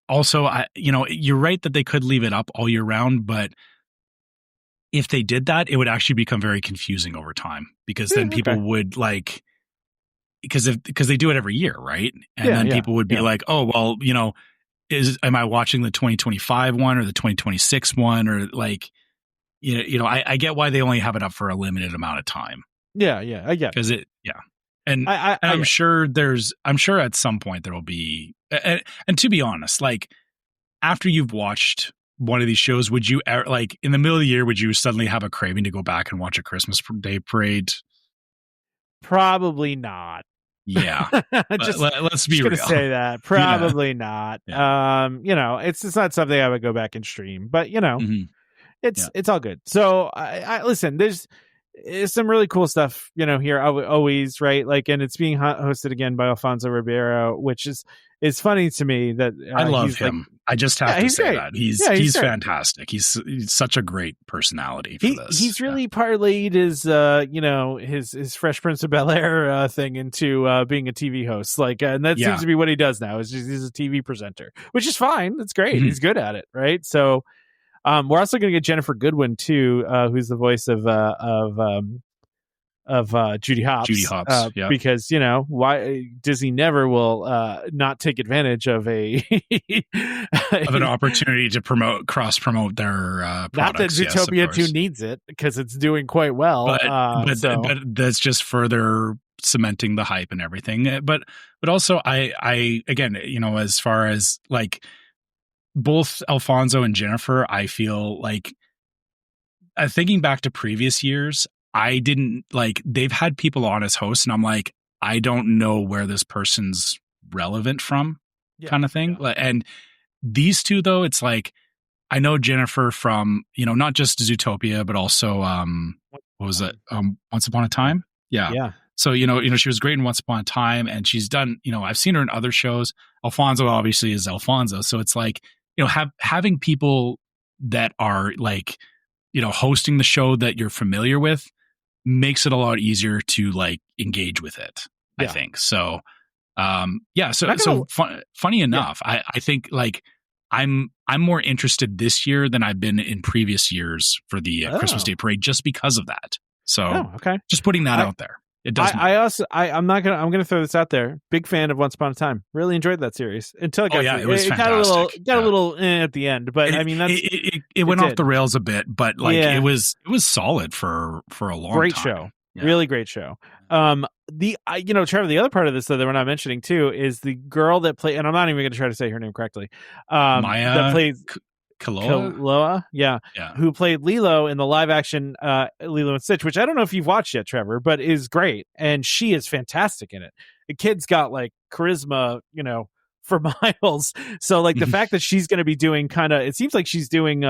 also, you're right that they could leave it up all year round, but if they did that, it would actually become very confusing over time because then people would like, because they do it every year, right? And then people would be like, oh, well, am I watching the 2025 one or the 2026 one? Or like, I get why they only have it up for a limited amount of time. Yeah, I get it. Because and I'm sure at some point there will be, and to be honest, like after you've watched one of these shows, would you like in the middle of the year, would you suddenly have a craving to go back and watch a Christmas Day Parade? Probably not. Yeah. Let's be real. Gonna say that. Probably not. Yeah. It's not something I would go back and stream, but it's all good. So I listen, it's some really cool stuff, here always, right? Like, and it's being hosted again by Alfonso Ribeiro, which is funny to me that I love he's him. like, I just have to say great. that he's fantastic. He's such a great personality for this. He's really parlayed his Fresh Prince of Bel-Air thing into being a TV host, like, and that seems to be what he does now. Is just he's a TV presenter, which is fine. That's great. He's good at it, right? So, we're also going to get Jennifer Goodwin too, who's the voice of Judy Hopps. Judy Hopps, yeah. Because why Disney never will not take advantage of an opportunity to cross promote their products. Not that Zootopia 2 needs it, because it's doing quite well. But that's just further cementing the hype and everything. But also I again, as far as like both Alfonso and Jennifer, I feel like thinking back to previous years, I didn't like, they've had people on as hosts and I'm like, I don't know where this person's relevant from, kind of thing. Yeah. And these two though, it's like, I know Jennifer from, not just Zootopia, but also, what was it? Once Upon a Time. Yeah. Yeah. So, she was great in Once Upon a Time and she's done, I've seen her in other shows. Alfonso obviously is Alfonso. So it's like, having people that are like, hosting the show that you're familiar with makes it a lot easier to like engage with it. I think so. Funny enough, I think like I'm more interested this year than I've been in previous years for the Christmas Day Parade, just because of that. So just putting that out there. It does. I'm gonna throw this out there. Big fan of Once Upon a Time. Really enjoyed that series until it got it was fantastic. got a little at the end, but I mean it went off the rails a bit, but like it was solid for a long great time. Show. Yeah. Really great show. Trevor, the other part of this though that we're not mentioning too is the girl that played, and I'm not even going to try to say her name correctly. Maya that played Kaloa, who played Lilo in the live action Lilo and Stitch, which I don't know if you've watched yet, Trevor, but is great, and she is fantastic in it. The kid's got like charisma, for miles. So like the fact that she's going to be doing it seems like she's doing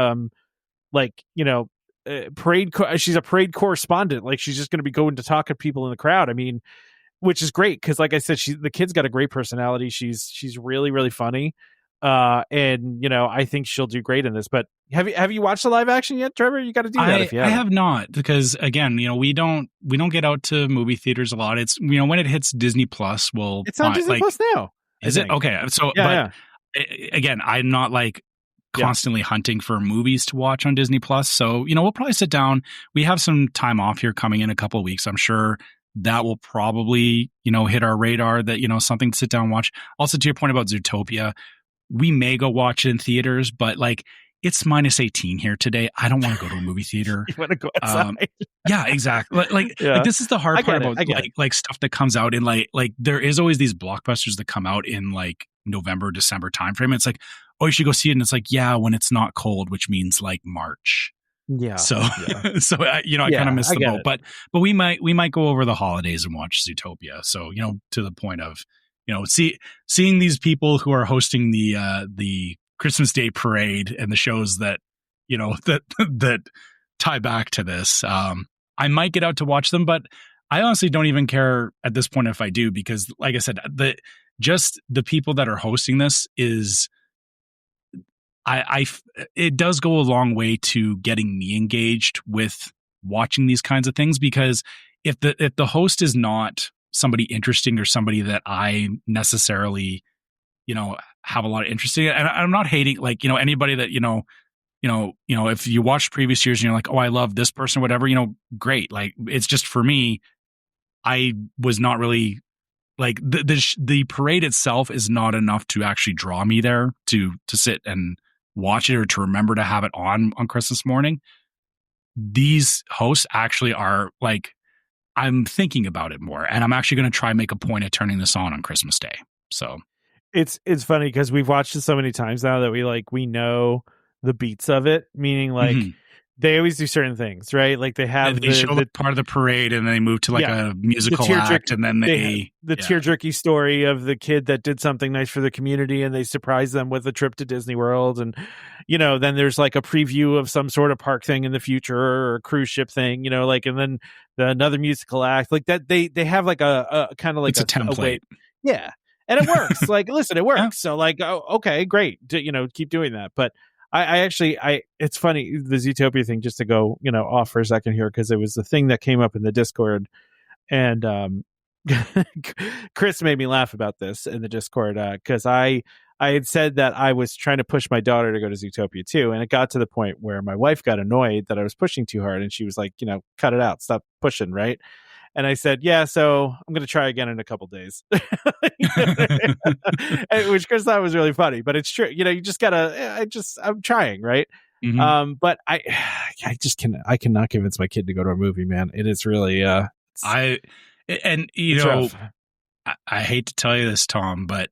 parade. She's a parade correspondent. Like she's just going to be going to talk to people in the crowd. I mean, which is great because, like I said, the kid's got a great personality. She's really, really funny. And I think she'll do great in this. But have you watched the live action yet, Trevor? You got to do that. If you haven't. I have not, because again, we don't get out to movie theaters a lot. It's when it hits Disney Plus, it's on Disney Plus now. Is it okay? So, again, I'm not like constantly hunting for movies to watch on Disney Plus. So, we'll probably sit down. We have some time off here coming in a couple of weeks. I'm sure that will probably, hit our radar that, something to sit down and watch. Also, to your point about Zootopia, we may go watch it in theaters, but like it's -18 here today. I don't want to go to a movie theater. You want to go outside? Yeah, exactly. Like this is the hard part about like stuff that comes out in like there is always these blockbusters that come out in like November, December timeframe. It's like, oh, you should go see it. And it's like, when it's not cold, which means like March. Yeah. So, I kind of missed the boat, but we might go over the holidays and watch Zootopia. So, to the point of, seeing these people who are hosting the Christmas Day Parade and the shows that, that tie back to this, I might get out to watch them, but I honestly don't even care at this point if I do, because like I said, the people that are hosting this is, it does go a long way to getting me engaged with watching these kinds of things, because if the host is not somebody interesting or somebody that I necessarily, have a lot of interest in, and I'm not hating like, anybody that, if you watch previous years and you're like, oh, I love this person, whatever, great. Like, it's just for me, I was not really like the parade itself is not enough to actually draw me there to sit and watch it or to remember to have it on Christmas morning. These hosts actually are like, I'm thinking about it more, and I'm actually going to try and make a point of turning this on Christmas Day. So it's funny because we've watched it so many times now that we know the beats of it, meaning like They always do certain things, right? Like they have they show part of the parade, and then they move to like a musical act, and then the tear-jerky story of the kid that did something nice for the community, and they surprise them with a trip to Disney World, and then there's like a preview of some sort of park thing in the future or a cruise ship thing, like, and then another musical act like that. They have like a kind of like it's a template, yeah, and it works. Like, listen, it works. Yeah. So like, okay, great, keep doing that, but. I actually, it's funny, the Zootopia thing, just to go, off for a second here, because it was the thing that came up in the Discord, and Chris made me laugh about this in the Discord, because I had said that I was trying to push my daughter to go to Zootopia too, and it got to the point where my wife got annoyed that I was pushing too hard, and she was like, cut it out, stop pushing, right? And I said, yeah, so I'm going to try again in a couple days. Which Chris thought was really funny, but it's true. You just gotta, I'm trying, right? Mm-hmm. But I cannot convince my kid to go to a movie, man. It is really, I hate to tell you this, Tom, but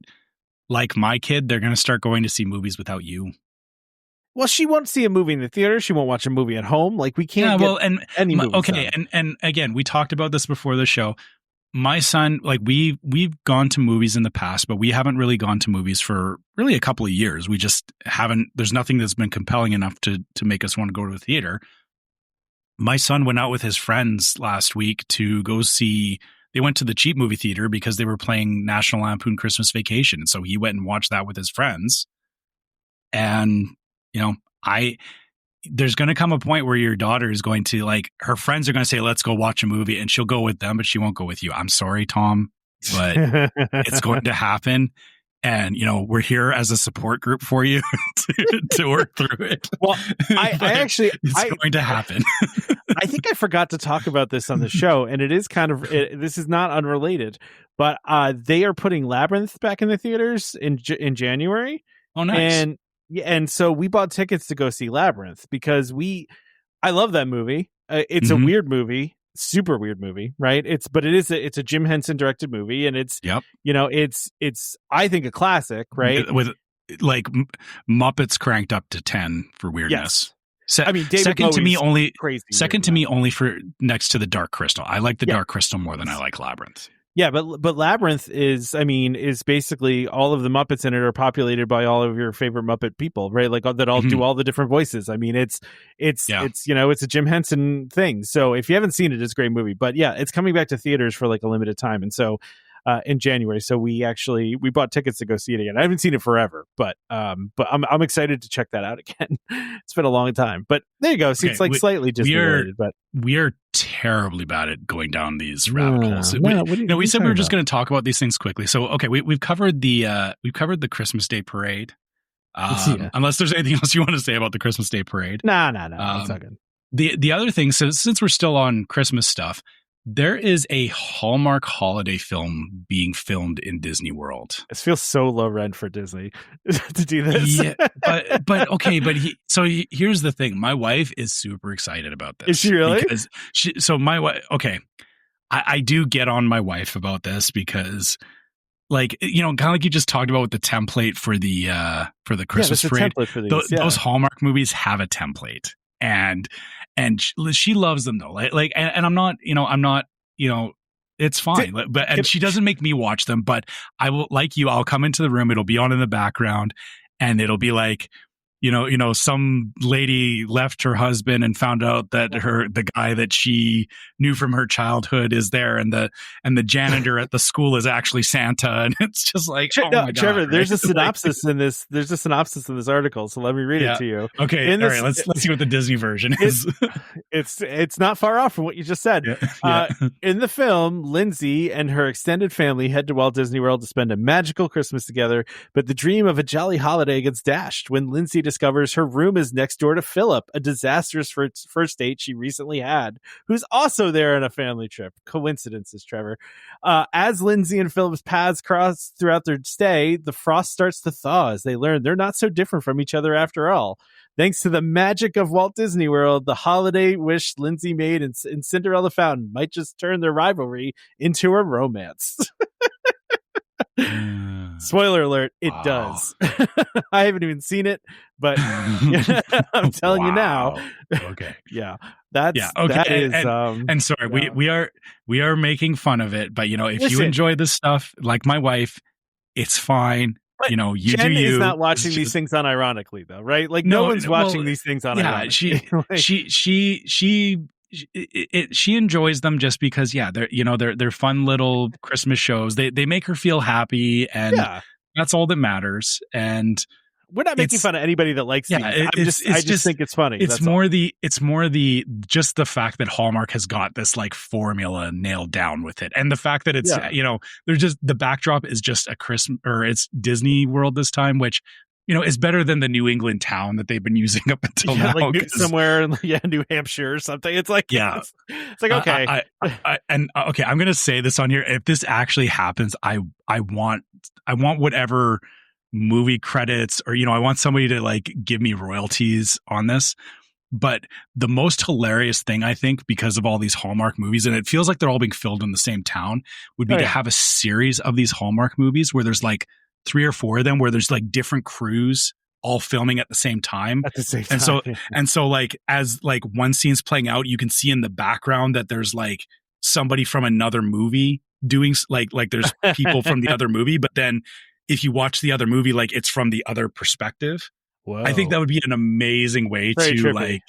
like my kid, they're going to start going to see movies without you. Well, she won't see a movie in the theater. She won't watch a movie at home. Like, we can't any movies. Okay, and again, we talked about this before the show. My son, like, we've gone to movies in the past, but we haven't really gone to movies for really a couple of years. We just haven't. There's nothing that's been compelling enough to make us want to go to a theater. My son went out with his friends last week to go see. They went to the cheap movie theater because they were playing National Lampoon Christmas Vacation, and so he went and watched that with his friends. And there's going to come a point where your daughter is going to, like, her friends are going to say, let's go watch a movie, and she'll go with them, but she won't go with you. I'm sorry, Tom, but it's going to happen. And, we're here as a support group for you to work through it. Well, it's going to happen. I think I forgot to talk about this on the show, and it is kind of, this is not unrelated, but they are putting Labyrinth back in the theaters in January. Oh, nice. And so we bought tickets to go see Labyrinth because I love that movie. It's a weird movie, super weird movie, right? It's a Jim Henson directed movie, and it's I think a classic, right? With like Muppets cranked up to 10 for weirdness. Yes. David second Bowie's to me only crazy. Second to me only for next to the Dark Crystal. I like the Dark Crystal more than I like Labyrinth. Yeah, but Labyrinth is basically all of the Muppets in it are populated by all of your favorite Muppet people, right? Like that all do all the different voices. I mean, it's a Jim Henson thing. So if you haven't seen it, it's a great movie. But yeah, it's coming back to theaters for like a limited time, and so in January. So we bought tickets to go see it again. I haven't seen it forever, but I'm excited to check that out again. It's been a long time, but there you go. See, it's like slightly Disney related, but we are terribly bad at going down these rabbit holes. We said we were just going to talk about these things quickly. So, okay, we've covered the Christmas Day Parade. Unless there's anything else you want to say about the Christmas Day Parade. No, it's not good. The other thing, so since we're still on Christmas stuff, there is a Hallmark holiday film being filmed in Disney World. It feels so low rent for Disney to do this. Yeah, but okay, here's the thing. My wife is super excited about this. Is she really? Because my wife, okay, I do get on my wife about this because, like, kind of like you just talked about with the template for the Christmas parade. Those Hallmark movies have a template. And she loves them though. Like, and I'm not, it's fine. But she doesn't make me watch them, but I will, like you, I'll come into the room. It'll be on in the background, and it'll be like, some lady left her husband and found out that the guy that she knew from her childhood is there, and the janitor at the school is actually Santa, and it's just like, oh my God, Trevor, right? there's a synopsis in this. There's a synopsis in this article, so let me read it to you. Okay, all right. Let's see what the Disney version is. It's not far off from what you just said. Yeah. In the film, Lindsay and her extended family head to Walt Disney World to spend a magical Christmas together, but the dream of a jolly holiday gets dashed when Lindsay discovers her room is next door to Philip, a disastrous first date she recently had, who's also there on a family trip. Coincidences, Trevor. As Lindsay and Philip's paths cross throughout their stay, the frost starts to thaw as they learn they're not so different from each other after all. Thanks to the magic of Walt Disney World, the holiday wish Lindsay made in Cinderella Fountain might just turn their rivalry into a romance. Spoiler alert, it does. I haven't even seen it, but I'm telling you now. Okay. Yeah. That's okay. That is and sorry, we are making fun of it, but if you enjoy this stuff, like my wife, it's fine. But you Jen do you. is not watching these things unironically, though, right? Like no one's watching these things unironically. She enjoys them just because they're fun little Christmas shows. They make her feel happy, and that's all that matters. And we're not making fun of anybody that likes these. I just think it's funny. It's more the just the fact that Hallmark has got this like formula nailed down with it, and the fact that it's they're just, the backdrop is just a Christmas, or it's Disney World this time, which is better than the New England town that they've been using up until now. Like somewhere in New Hampshire or something. It's like it's like okay. I'm gonna say this on here. If this actually happens, I want whatever movie credits, or I want somebody to like give me royalties on this. But the most hilarious thing, I think, because of all these Hallmark movies, and it feels like they're all being filmed in the same town, would be to have a series of these Hallmark movies where there's like 3 or 4 of them, where there's like different crews all filming at the same time. And so like as like one scene's playing out, you can see in the background that there's like somebody from another movie doing like there's people from the other movie, but then if you watch the other movie, like it's from the other perspective. Whoa. I think that would be an amazing way to trippy. Like,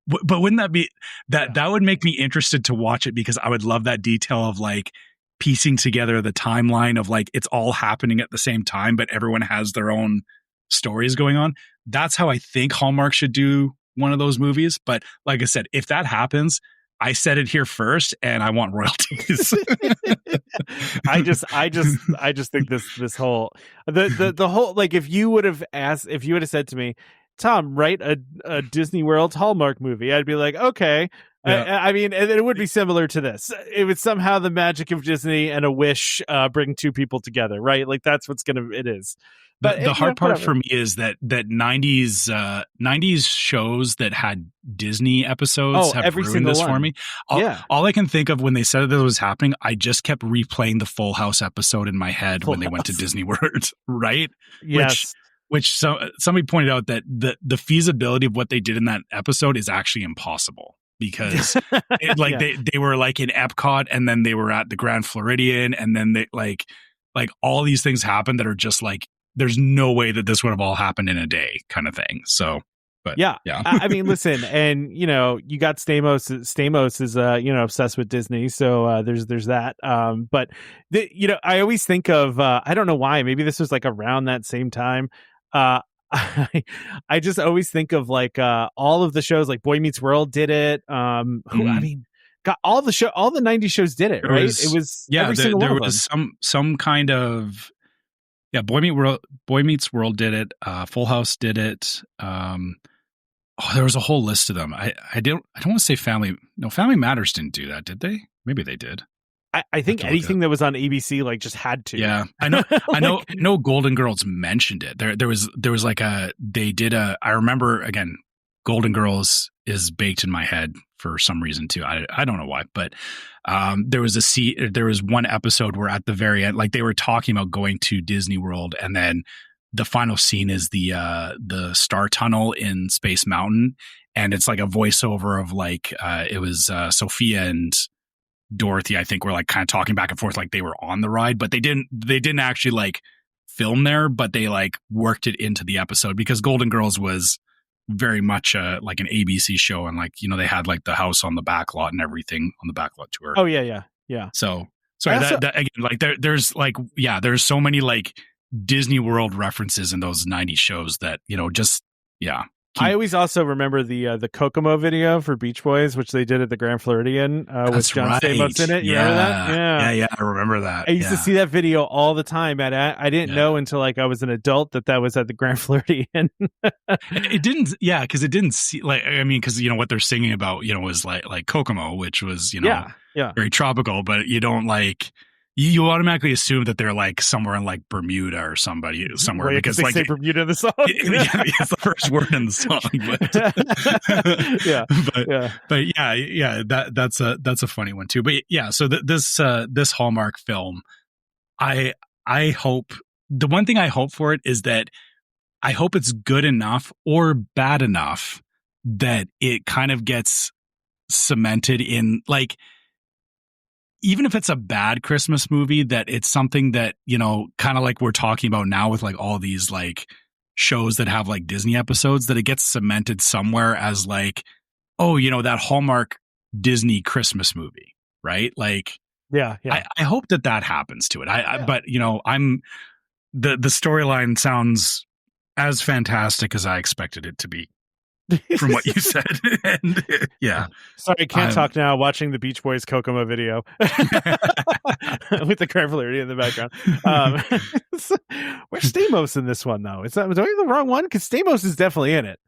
but wouldn't that be that would make me interested to watch it, because I would love that detail of like piecing together the timeline of like it's all happening at the same time, but everyone has their own stories going on. That's how I think Hallmark should do one of those movies. But like I said, if that happens, I said it here first, and I want royalties. I just think this whole the whole, like, if you would have said to me, Tom, write a Disney World Hallmark movie, I'd be like, okay. Yeah. I mean, it would be similar to this. It would somehow the magic of Disney and a wish bring two people together, right? Like that's what's it is. But the hard part for me is that 90s shows that had Disney episodes have ruined this for me. All I can think of when they said that was happening, I just kept replaying the Full House episode in my head when they went to Disney World, right? Yes. Which somebody pointed out that the feasibility of what they did in that episode is actually impossible. Because they were like in Epcot, and then they were at the Grand Floridian, and then they like all these things happened that are just like, there's no way that this would have all happened in a day kind of thing. So, but yeah. I mean, listen, and you got Stamos is obsessed with Disney. So there's that. But I always think of, I don't know why, maybe this was like around that same time. I just always think of like all of the shows, like Boy Meets World did it. I mean, got all the 90s shows did it, right? It was every single one of them. There was some kind of Boy Meets World did it. Full House did it. There was a whole list of them. I don't want to say Family Matters didn't do that, did they? Maybe they did. I think anything that was on ABC like just had to. Yeah, I know. I know. Golden Girls mentioned it. There was like they did a. I remember, again, Golden Girls is baked in my head for some reason too. I don't know why, but there was one episode where at the very end, like they were talking about going to Disney World, and then the final scene is the Star Tunnel in Space Mountain, and it's like a voiceover of like it was Sophia and Dorothy, I think, were like kind of talking back and forth like they were on the ride, but they didn't actually like film there, but they like worked it into the episode, because Golden Girls was very much like an ABC show, and like they had like the house on the back lot and everything on the back lot tour. Oh yeah. So sorry, that again, like there's like there's so many like Disney World references in those 90s shows that I always also remember the Kokomo video for Beach Boys, which they did at the Grand Floridian with John Stamos in it. You remember that? Yeah, I remember that. I used to see that video all the time. And I didn't know until like I was an adult that was at the Grand Floridian. It didn't, because it didn't see like, I mean, because what they're singing about, was like Kokomo, which was very tropical, but you don't like. You automatically assume that they're like somewhere in like Bermuda or somewhere, because they like say Bermuda in the song. It's the first word in the song. But that's a funny one too. But yeah, so this Hallmark film, I hope the one thing I hope for it is that I hope it's good enough or bad enough that it kind of gets cemented in, like, even if it's a bad Christmas movie, that it's something that, you know, kind of like we're talking about now with like all these like shows that have like Disney episodes, that it gets cemented somewhere as like, oh, you know, that Hallmark Disney Christmas movie, right? Like, yeah. I hope that happens to it. But you know, the storyline sounds as fantastic as I expected it to be from what you said. And yeah. Sorry, can't talk now. Watching the Beach Boys Kokomo video with the Crevler in the background. Where's Stamos in this one, though? Is that, was I the wrong one? Because Stamos is definitely in it.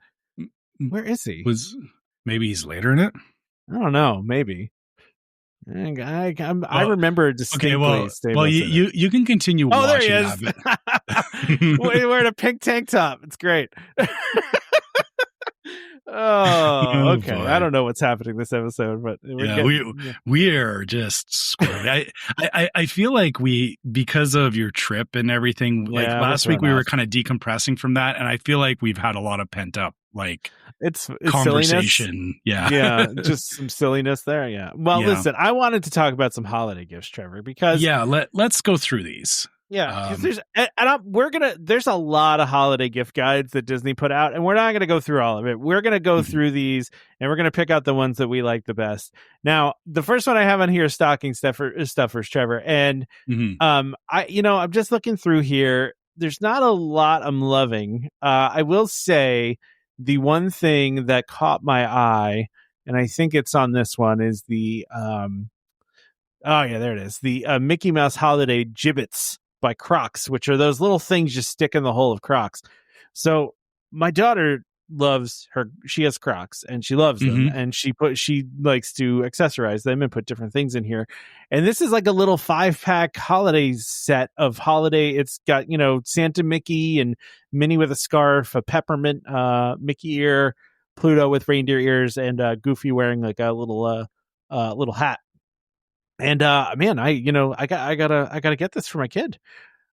Where is he? Maybe he's later in it? I don't know. Maybe. I remember distinctly. Okay, well, you can continue. Oh, watching there he is. Wearing a pink tank top. It's great. Oh, okay. Boy. I don't know what's happening this episode, but we're just screwed. I feel like because of your trip and everything, like last week we were kind of decompressing from that, and I feel like we've had a lot of pent up like it's conversation. Yeah, just some silliness there. Yeah. Well, listen, I wanted to talk about some holiday gifts, Trevor, because let's go through these. Yeah, because there's a lot of holiday gift guides that Disney put out, and we're not going to go through all of it. We're going to go through these, and we're going to pick out the ones that we like the best. Now, the first one I have on here is stocking stuffers, Trevor, and I'm just looking through here. There's not a lot I'm loving. I will say the one thing that caught my eye, and I think it's on this one, is the there it is, the Mickey Mouse Holiday Gibbets by Crocs, which are those little things you stick in the hole of Crocs. So my daughter she has Crocs and she loves them, and she likes to accessorize them and put different things in here. And this is like a little 5-pack holiday set of holiday. It's got, Santa Mickey and Minnie with a scarf, a peppermint Mickey ear, Pluto with reindeer ears, and Goofy wearing like a little hat. And man, I gotta get this for my kid.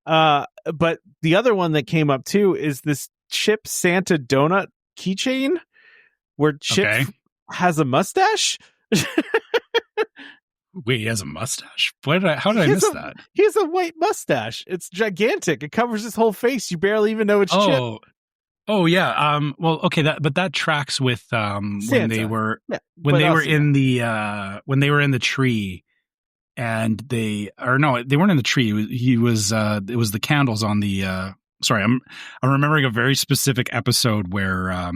But the other one that came up too is this Chip Santa donut keychain where Chip has a mustache. Wait, he has a mustache? How did I miss that? He has a white mustache. It's gigantic. It covers his whole face. You barely even know it's Chip. Oh yeah. Well, okay. That tracks with when they were in the tree. And they weren't in the tree. It was the candles on the. Sorry, I'm remembering a very specific episode where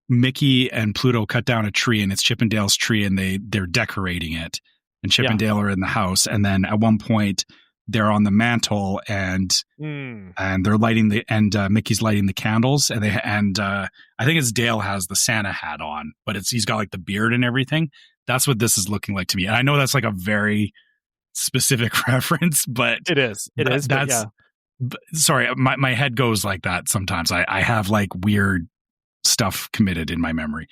Mickey and Pluto cut down a tree, and it's Chip and Dale's tree, and they're decorating it, and Chip and Dale are in the house, and then at one point they're on the mantle, and they're lighting Mickey's lighting the candles, and I think it's Dale has the Santa hat on, but he's got like the beard and everything. That's what this is looking like to me. And I know that's like a very specific reference, but it is. Sorry, my head goes like that sometimes. I have like weird stuff committed in my memory.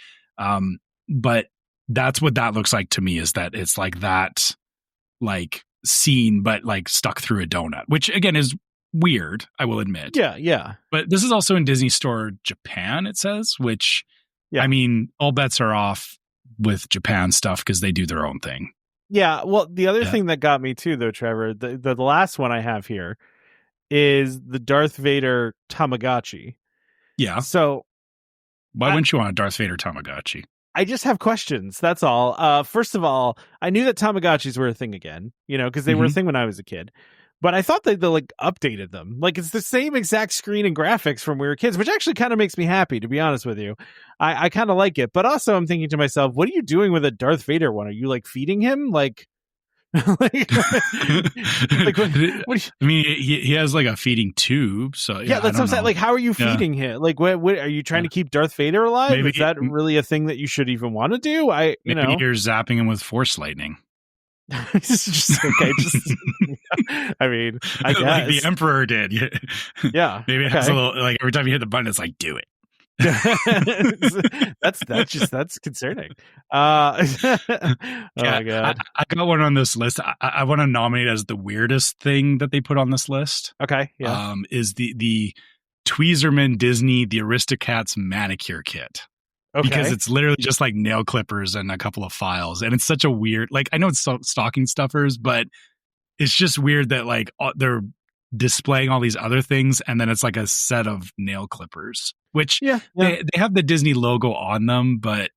But that's what that looks like to me, is that it's like that like scene, but like stuck through a donut, which again is weird, I will admit. Yeah. But this is also in Disney Store Japan, it says, which I mean, all bets are off with Japan stuff because they do their own thing. Yeah. Well, the other thing that got me too, though, Trevor, the last one I have here is the Darth Vader Tamagotchi. Yeah. So why wouldn't you want a Darth Vader Tamagotchi? I just have questions. That's all. First of all, I knew that Tamagotchis were a thing again, because they were a thing when I was a kid. But I thought they like updated them. Like it's the same exact screen and graphics from when we were kids, which actually kind of makes me happy, to be honest with you. I kind of like it. But also I'm thinking to myself, what are you doing with a Darth Vader one? Are you like feeding him? Like, what I mean, he has like a feeding tube. So yeah, that's what I'm saying. Like, how are you feeding him? Like, what are you trying to keep Darth Vader alive? Maybe, is that really a thing that you should even want to do? Maybe you're zapping him with Force lightning. It's just okay. I mean, I guess like the Emperor did. Yeah. Maybe it has a little like every time you hit the button, it's like do it. that's concerning. Oh my God. I got one on this list. I want to nominate as the weirdest thing that they put on this list. Okay. Yeah. Is the Tweezerman Disney The Aristocats manicure kit. Okay. Because it's literally just like nail clippers and a couple of files. And it's such a weird, like, I know it's stocking stuffers, but it's just weird that like they're displaying all these other things and then it's like a set of nail clippers, which they have the Disney logo on them, but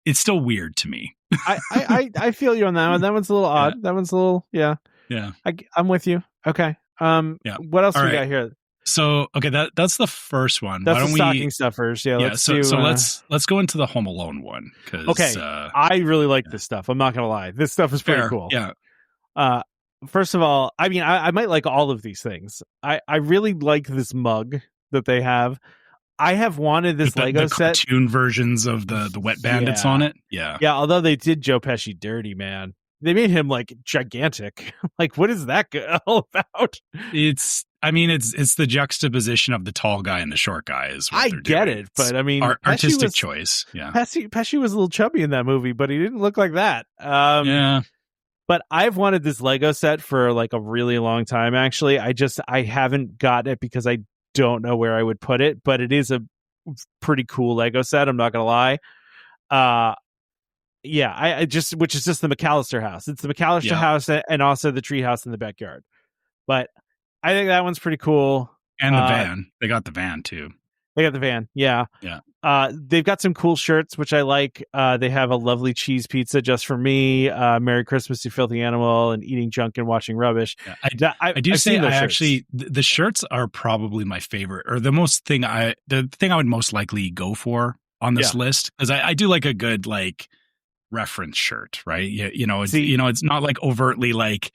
it's still weird to me. I feel you on that one. That one's a little odd. That one's a little I'm with you. Okay. What else we got here? So okay, that's the first one. That's the stocking stuffers. Let's go into the Home Alone one. I really like this stuff. I'm not gonna lie. This stuff is pretty cool. Yeah. First of all, I mean, I might like all of these things. I really like this mug that they have. I have wanted this Lego set. Cartoon versions of the Wet Bandits on it. Yeah. Yeah. Although they did Joe Pesci dirty, man. They made him like gigantic. Like, what is that all about? It's the juxtaposition of the tall guy and the short guy. I get it, but I mean, artistic choice. Yeah, Pesci was a little chubby in that movie, but he didn't look like that. But I've wanted this Lego set for like a really long time. Actually, I haven't got it because I don't know where I would put it. But it is a pretty cool Lego set. I'm not gonna lie. Which is just the McAllister house. It's the McAllister house and also the tree house in the backyard. But I think that one's pretty cool. And the van. They got the van too. They got the van. Yeah. Yeah. They've got some cool shirts, which I like. They have a lovely cheese pizza just for me. Merry Christmas, you filthy animal, and eating junk and watching rubbish. Yeah, I do say actually the shirts are probably my favorite, or the thing I would most likely go for on this list, because I do like a good like reference shirt, right? It's not like overtly like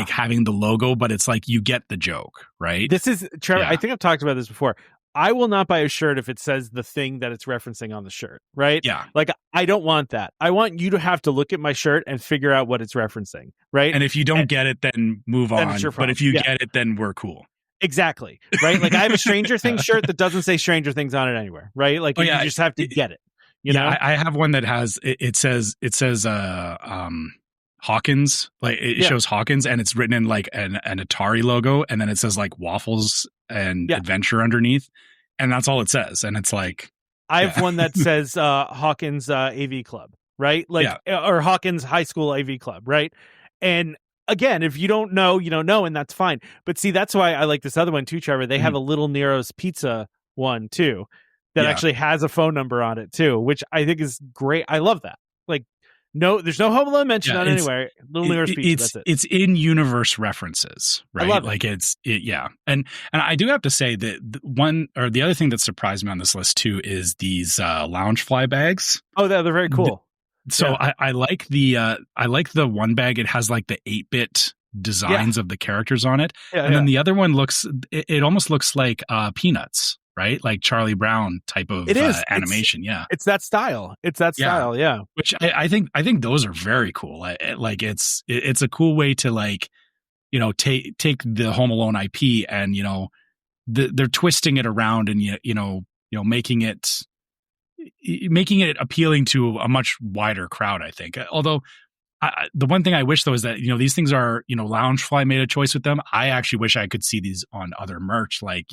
having the logo, but it's like you get the joke, right? This is Trevor. I think I've talked about this before. I will not buy a shirt if it says the thing that it's referencing on the shirt, right? Yeah. Like, I don't want that. I want you to have to look at my shirt and figure out what it's referencing, right? And if you don't get it, then move on. But if you get it, then we're cool. Exactly, right? Like, I have a Stranger Things shirt that doesn't say Stranger Things on it anywhere, right? Like, you just have to get it. You know? I have one that has it says Hawkins, like it shows Hawkins, and it's written in like an Atari logo, and then it says like waffles and adventure underneath, and that's all it says. And it's like I have one that says Hawkins AV Club, right? Like or Hawkins High School AV Club, right? And again, if you don't know, you don't know, and that's fine. But see, that's why I like this other one too, Trevor. They have a Little Nero's Pizza one too that actually has a phone number on it too, which I think is great. I love that. Like, no, there's no Home Alone mentioned on anywhere. Little Nero's Pizza. That's it. It's in universe references, right? I love like it. And I do have to say that the other thing that surprised me on this list too is these lounge fly bags. Oh, they're very cool. I like the one bag. It has like the 8-bit designs of the characters on it, and then the other one it almost looks like Peanuts. Right, like Charlie Brown type of animation. It's that style. Yeah. Which I think those are very cool. Like it's a cool way to like, take the Home Alone IP and they're twisting it around and making it appealing to a much wider crowd. I think. Although the one thing I wish though is that these things are Loungefly made a choice with them. I actually wish I could see these on other merch, like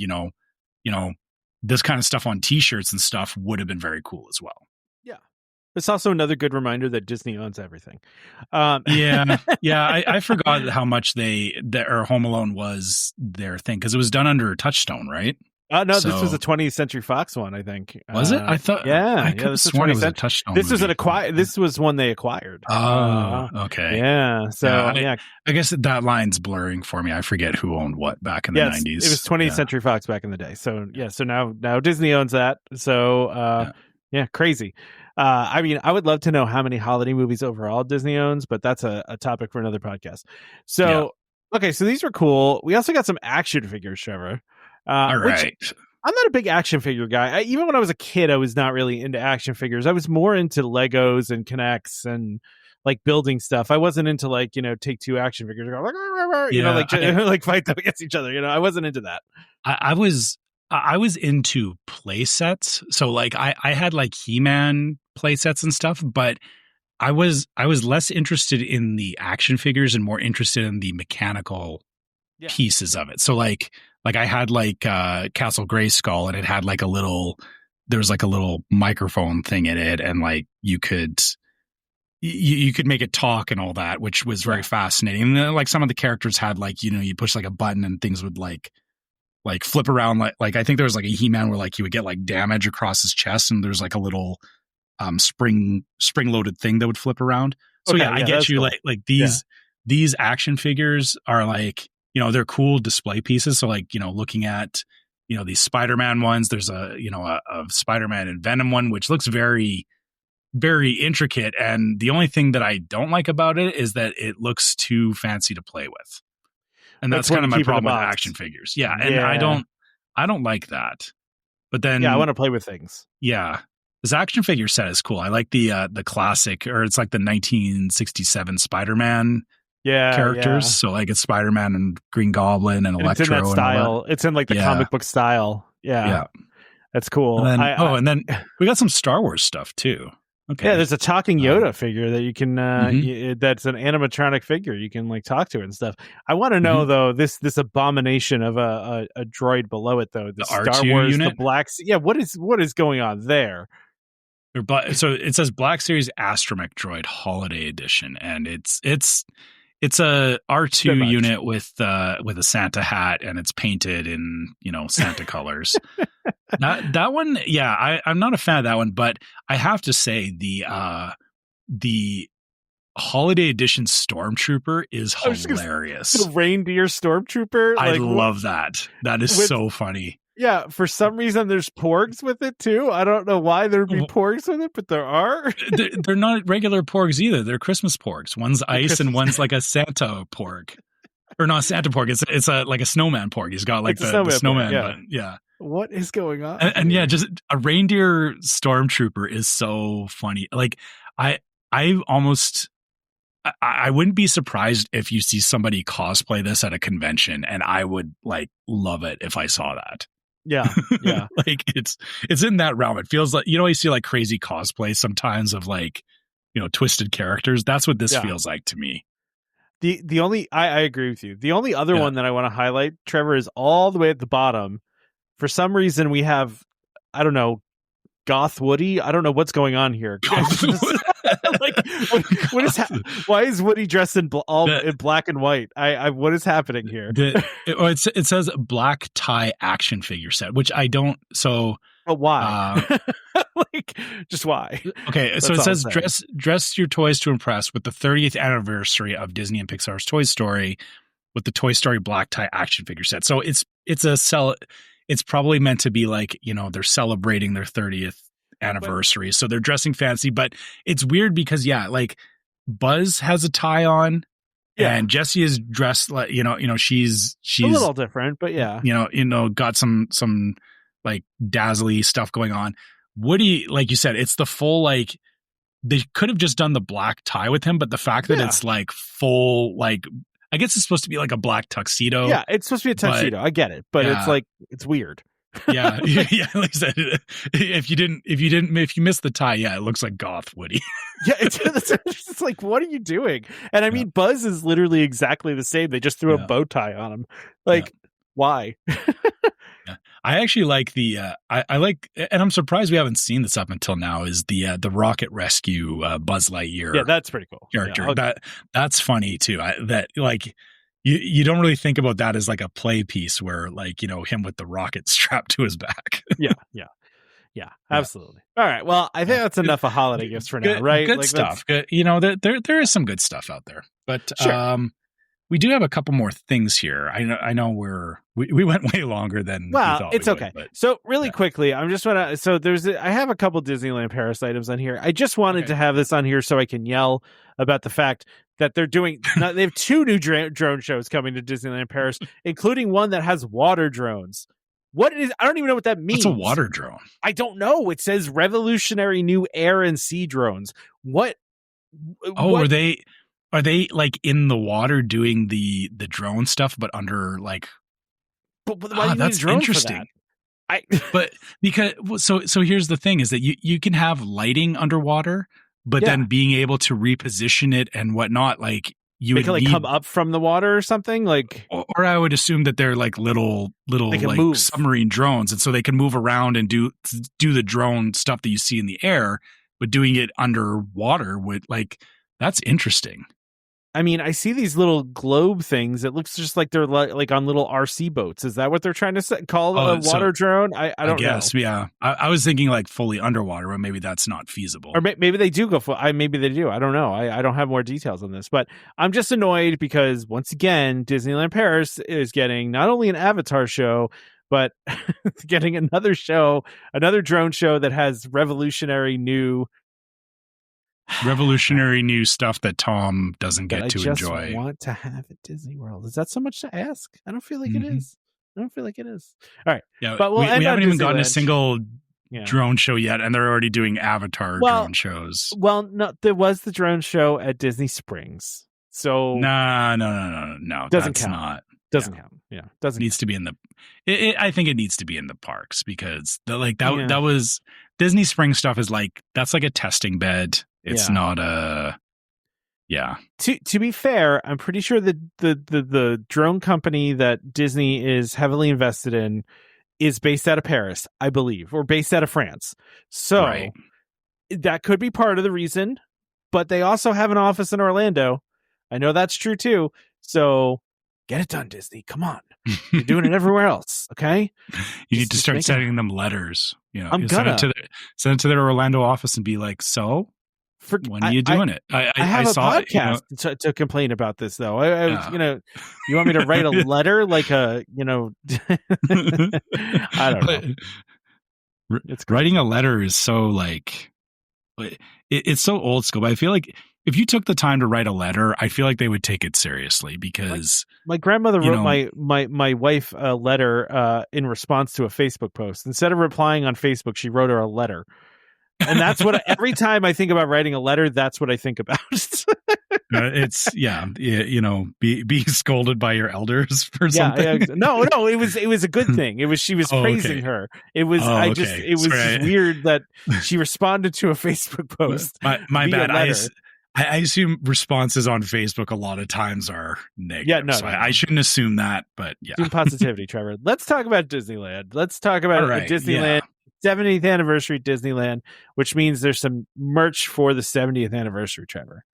this kind of stuff on T-shirts and stuff would have been very cool as well. Yeah. It's also another good reminder that Disney owns everything. I forgot how much Home Alone was their thing, because it was done under Touchstone, right? No, this was a 20th Century Fox one, I think. Was it? I thought. Yeah, this was sworn it was a Touchstone. This was This was one they acquired. Oh, okay. Yeah. So I guess that line's blurring for me. I forget who owned what back in the 90s. It was 20th Century Fox back in the day. So so now Disney owns that. So crazy. I mean, I would love to know how many holiday movies overall Disney owns, but that's a topic for another podcast. So okay, so these were cool. We also got some action figures, Trevor. All right. I'm not a big action figure guy. Even when I was a kid, I was not really into action figures. I was more into Legos and Connects and like building stuff. I wasn't into like, take two action figures, like fight them against each other. I wasn't into that. I was I was into play sets. So like I had like He-Man play sets and stuff, but I was less interested in the action figures and more interested in the mechanical pieces of it. So like I had like Castle Grayskull, and it had like there was like a little microphone thing in it, and like you could make it talk and all that, which was very fascinating. And then, like some of the characters had like, you push like a button and things would like flip around. Like I think there was like a He-Man where like he would get like damage across his chest, and there's like a little spring loaded thing that would flip around. So I get you. Cool. Like these action figures are like, they're cool display pieces. So like, looking at, these Spider-Man ones, there's a Spider-Man and Venom one, which looks very, very intricate. And the only thing that I don't like about it is that it looks too fancy to play with. And that's kind of my problem with action figures. Yeah. And I don't like that. But then I want to play with things. Yeah. This action figure set is cool. I like the classic, or it's like the 1967 Spider-Man characters. Yeah. So like it's Spider-Man and Green Goblin and Electro. It's in that style. It's in like the comic book style. Yeah. That's cool. And then, and then we got some Star Wars stuff too. Okay. Yeah, there's a talking Yoda figure that you can that's an animatronic figure you can like talk to and stuff. I want to know though, this abomination of a droid below it though, the Star R2 Wars unit? The Black. Yeah, what is going on there? So it says Black Series Astromech Droid Holiday Edition, and it's a R2 unit with a Santa hat, and it's painted in Santa colors. that one, I'm not a fan of that one, but I have to say the Holiday Edition Stormtrooper is hilarious. The reindeer Stormtrooper, I love that. That is so funny. Yeah, for some reason there's porgs with it too. I don't know why there'd be porgs with it, but there are. They're not regular porgs either. They're Christmas porgs. One's ice and one's like a Santa porg. Or not Santa porg. It's like a snowman porg. He's got like the snowman button. Yeah. What is going on? And just a reindeer stormtrooper is so funny. Like I wouldn't be surprised if you see somebody cosplay this at a convention, and I would like love it if I saw that. Yeah. Like it's in that realm. It feels like, you see like crazy cosplay sometimes of like, twisted characters. That's what this feels like to me. The only I agree with you. The only other one that I want to highlight, Trevor, is all the way at the bottom. For some reason we have, I don't know, Goth Woody. I don't know what's going on here. Like, what is why is Woody dressed in in black and white? What is happening here? It says black tie action figure set, which I don't. So, but why? Like, just why? Okay, so it says dress your toys to impress with the 30th anniversary of Disney and Pixar's Toy Story with the Toy Story black tie action figure set. So it's probably meant to be like, they're celebrating their 30th anniversary. So they're dressing fancy, but it's weird because like Buzz has a tie on and Jessie is dressed like, she's a little different, but got some like dazzly stuff going on. Woody, like you said, it's the full, like they could have just done the black tie with him, but the fact that it's like full, like, I guess it's supposed to be like a black tuxedo. Yeah, it's supposed to be a tuxedo. I get it, but it's like, it's weird. Yeah. Like I said, if you missed the tie, it looks like Goth Woody. Yeah, it's like, what are you doing? And I mean, Buzz is literally exactly the same. They just threw a bow tie on him. Like, why? I actually like I like, and I'm surprised we haven't seen this up until now, is the Rocket Rescue Buzz Lightyear. Yeah, that's pretty cool. Character. That's funny too. That like you don't really think about that as like a play piece where like, him with the rocket strapped to his back. Yeah, absolutely. All right. Well, I think that's enough of holiday gifts for now, right? Good stuff. Good. There is some good stuff out there, but we do have a couple more things here. I know we went way longer than we thought it's okay. But, so really quickly, I'm just want to. So I have a couple Disneyland Paris items on here. I just wanted to have this on here so I can yell about the fact that they're doing. They have 2 new drone shows coming to Disneyland Paris, including one that has water drones. What is? I don't even know what that means. What's a water drone? I don't know. It says revolutionary new air and sea drones. What? Oh, are they like in the water doing the drone stuff, but under like? But why do you need a drone for that? But because so here's the thing is that you can have lighting underwater, but then being able to reposition it and whatnot, like they can like come up from the water or something, like, or I would assume that they're like little like submarine drones, and so they can move around and do the drone stuff that you see in the air, but doing it underwater would like that's interesting. I mean, I see these little globe things. It looks just like they're like on little RC boats. Is that what they're trying to call a water drone? I don't know. Yeah. I was thinking like fully underwater, but maybe that's not feasible. Or maybe they do go maybe they do. I don't know. I don't have more details on this, but I'm just annoyed because once again, Disneyland Paris is getting not only an Avatar show, but getting another drone show that has revolutionary new stuff that Tom doesn't get to enjoy. I just want to have at Disney World. Is that so much to ask? I don't feel like it is. All right. Yeah, but we haven't even gotten a single drone show yet, and they're already doing Avatar drone shows. Well, no, there was the drone show at Disney Springs. So no. Doesn't count. Doesn't count. Yeah, doesn't. Needs to be in the. I think it needs to be in the parks because that was Disney Springs stuff is like that's like a testing bed. It's not a. Yeah. To be fair, I'm pretty sure that the drone company that Disney is heavily invested in is based out of Paris, I believe, or based out of France. So that could be part of the reason, but they also have an office in Orlando. I know that's true too. So get it done, Disney. Come on. You're doing it everywhere else. Okay. You need to start sending them letters. You know, send it to their Orlando office and be like, so when are you doing it? I have a podcast to complain about this, though. You want me to write a letter like I don't know. Writing a letter is so like it's so old school. But I feel like if you took the time to write a letter, I feel like they would take it seriously because my grandmother wrote my wife a letter in response to a Facebook post. Instead of replying on Facebook, she wrote her a letter. And that's what every time I think about writing a letter, that's what I think about. It's being scolded by your elders for something. No, it was a good thing. It was she was praising her. It was just weird that she responded to a Facebook post. My bad. I assume responses on Facebook a lot of times are negative. I shouldn't assume that, but yeah. Do positivity, Trevor. Let's talk about Disneyland. Let's talk about Disneyland. 70th anniversary Disneyland, which means there's some merch for the 70th anniversary, Trevor.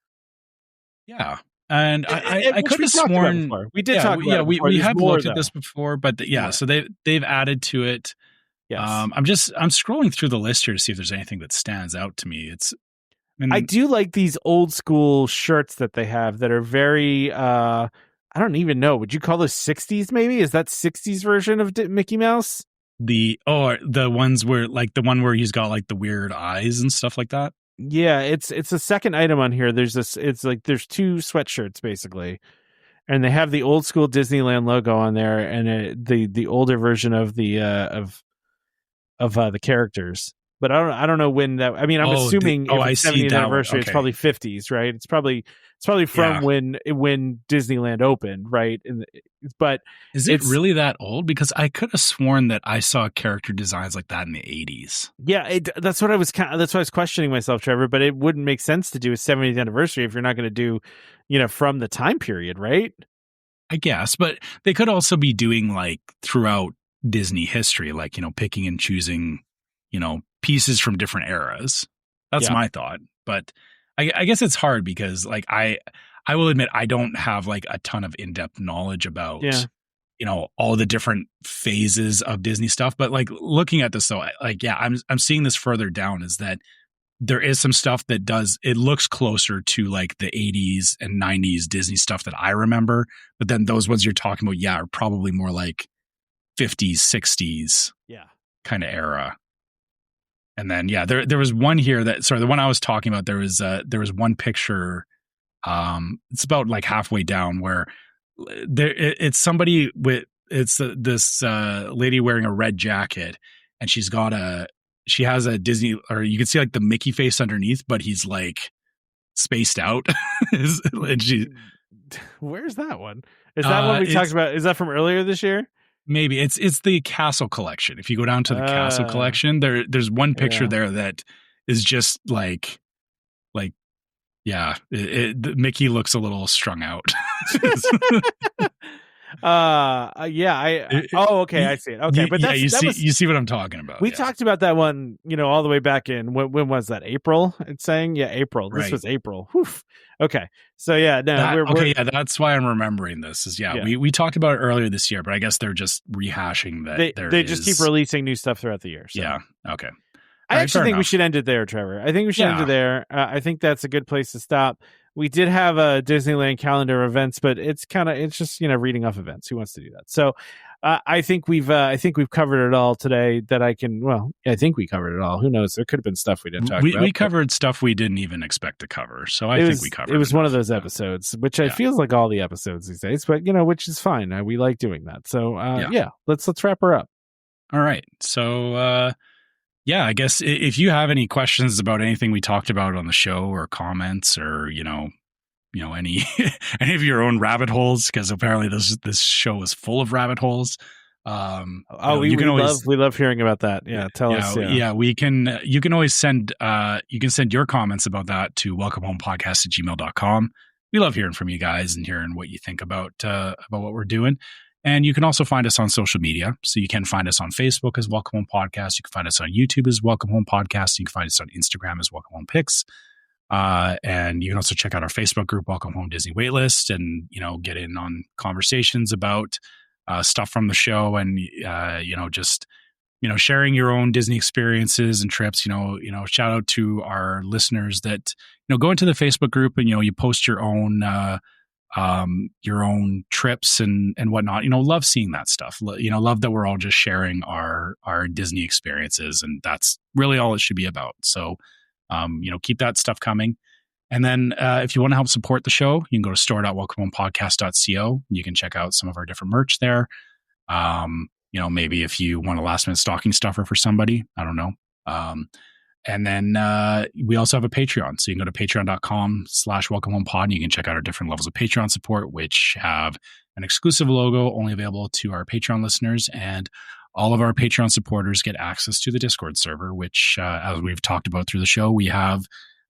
Yeah. And I could have sworn we did talk about it before. We have looked at this before, but so they've added to it. Yes. I'm scrolling through the list here to see if there's anything that stands out to me. I do like these old school shirts that they have that are very I don't even know. Would you call those 60s maybe? Is that 60s version of Mickey Mouse? The ones where like the one where he's got like the weird eyes and stuff like that. Yeah, it's a second item on here. There's there's two sweatshirts basically, and they have the old school Disneyland logo on there, and the older version of the characters. But I don't know when that. I mean, I'm assuming if it's 70th anniversary, it's probably 50s, right? It's probably from when Disneyland opened, right? But is it really that old? Because I could have sworn that I saw character designs like that in the 80s. Yeah, that's what I was questioning myself, Trevor. But it wouldn't make sense to do a 70th anniversary if you're not going to do, from the time period, right? I guess, but they could also be doing like throughout Disney history, like picking and choosing, pieces from different eras. That's my thought, but. I guess it's hard because like I will admit I don't have like a ton of in-depth knowledge about all the different phases of Disney stuff, but like looking at this though, I'm seeing this further down is that there is some stuff that it looks closer to like the 80s and 90s Disney stuff that I remember, but then those ones you're talking about are probably more like 50s 60s kind of era. And then, there was one here the one I was talking about, there was one picture, it's about like halfway down where it's somebody this lady wearing a red jacket and she has a Disney, or you can see like the Mickey face underneath, but he's like spaced out. And where's that one? Is that one we talked about? Is that from earlier this year? Maybe it's the castle collection. If you go down to the castle collection, there's one picture there that is just like, yeah, Mickey looks a little strung out. Okay, I see it. Okay, but you see what I'm talking about. We talked about that one, all the way back in when was that? April? It's saying, April. This was April. Whew. Okay, so that's why I'm remembering this. We talked about it earlier this year, but I guess they're just rehashing that. They just keep releasing new stuff throughout the year. So. Yeah. Okay. I actually think we should end it there, Trevor. I think we should end it there. I think that's a good place to stop. We did have a Disneyland calendar of events, but it's just reading off events. Who wants to do that? So I think we've covered it all today. I think we covered it all. Who knows? There could have been stuff we didn't talk about. We covered stuff we didn't even expect to cover. So I think we covered. It was one of those episodes, which I feels like all the episodes these days, but which is fine. We like doing that. So let's wrap her up. All right. So. I guess if you have any questions about anything we talked about on the show, or comments, or any any of your own rabbit holes, because apparently this show is full of rabbit holes. We love hearing about that. Yeah, tell us. Yeah, you can always send your comments about that to welcomehomepodcast@gmail.com. We love hearing from you guys and hearing what you think about what we're doing. And you can also find us on social media. So you can find us on Facebook as Welcome Home Podcast. You can find us on YouTube as Welcome Home Podcast. You can find us on Instagram as Welcome Home Pics. And you can also check out our Facebook group, Welcome Home Disney Waitlist, and, get in on conversations about stuff from the show, and, sharing your own Disney experiences and trips. Shout out to our listeners that, go into the Facebook group and, you post your own trips and whatnot. Love seeing that stuff. Love that we're all just sharing our Disney experiences, and that's really all it should be about. So, keep that stuff coming. And then if you want to help support the show, you can go to store.welcomehomepodcast.co. You can check out some of our different merch there. Maybe if you want a last minute stocking stuffer for somebody, I don't know. And then we also have a Patreon. So you can go to patreon.com/welcomehomepod, and you can check out our different levels of Patreon support, which have an exclusive logo only available to our Patreon listeners. And all of our Patreon supporters get access to the Discord server, which, as we've talked about through the show, we have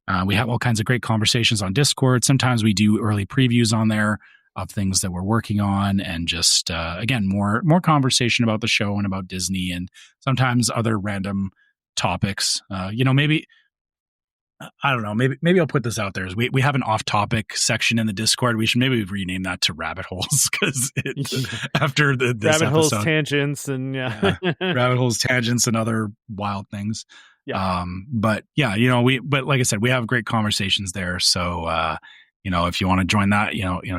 all kinds of great conversations on Discord. Sometimes we do early previews on there of things that we're working on, and just, again, more conversation about the show and about Disney, and sometimes other random topics. Maybe I don't know, maybe I'll put this out there, is we have an off-topic section in the Discord. We should maybe rename that to Rabbit Holes, because after this Rabbit episode, Holes Tangents, and Rabbit Holes Tangents and other wild things. But like I said, we have great conversations there. So if you want to join that,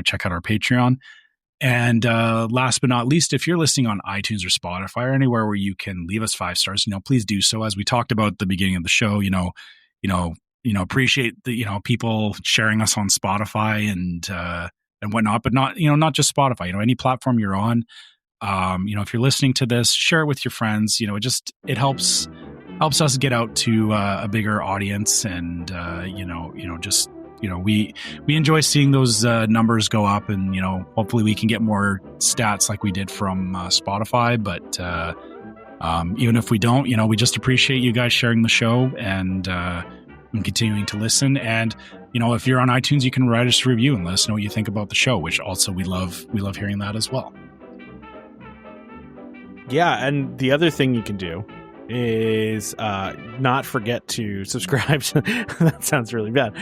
check out our Patreon. And last but not least, if you're listening on iTunes or Spotify or anywhere where you can leave us 5 stars, please do so. As we talked about at the beginning of the show, appreciate the people sharing us on Spotify and whatnot, but not just Spotify. Any platform you're on. If you're listening to this, share it with your friends. It helps us get out to a bigger audience, and we enjoy seeing those numbers go up, and hopefully we can get more stats like we did from Spotify. But even if we don't, we just appreciate you guys sharing the show and continuing to listen. And if you're on iTunes, you can write us a review and let us know what you think about the show, which also we love hearing that as well. Yeah, and the other thing you can do is not forget to subscribe. That sounds really bad.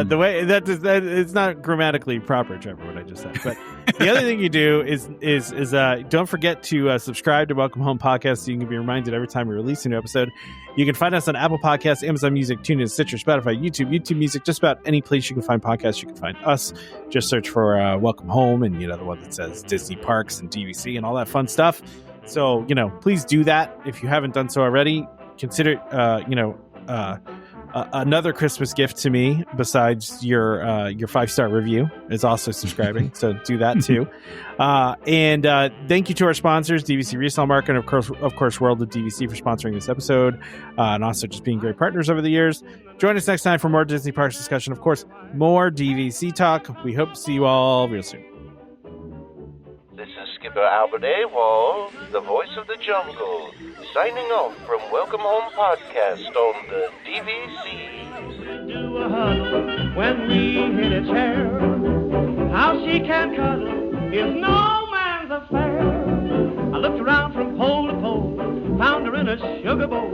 The way that it's not grammatically proper, Trevor, what I just said. But the other thing you do is don't forget to subscribe to Welcome Home Podcast, so you can be reminded every time we release a new episode. You can find us on Apple Podcasts, Amazon Music, TuneIn, Stitcher, Spotify, YouTube Music, just about any place you can find podcasts. You can find us. Just search for Welcome Home, and the one that says Disney Parks and DVC and all that fun stuff. So, please do that. If you haven't done so already, consider, another Christmas gift to me besides your 5-star review is also subscribing. So do that too. And thank you to our sponsors, DVC Resale Market, and of course, World of DVC, for sponsoring this episode, and also just being great partners over the years. Join us next time for more Disney Parks discussion. Of course, more DVC talk. We hope to see you all real soon. This is Skipper Albert Awol, the voice of the jungle, signing off from Welcome Home Podcast on the DVC. Do a huddle when we hit a chair. How she can cuddle is no man's affair. I looked around from pole to pole, found her in a sugar bowl.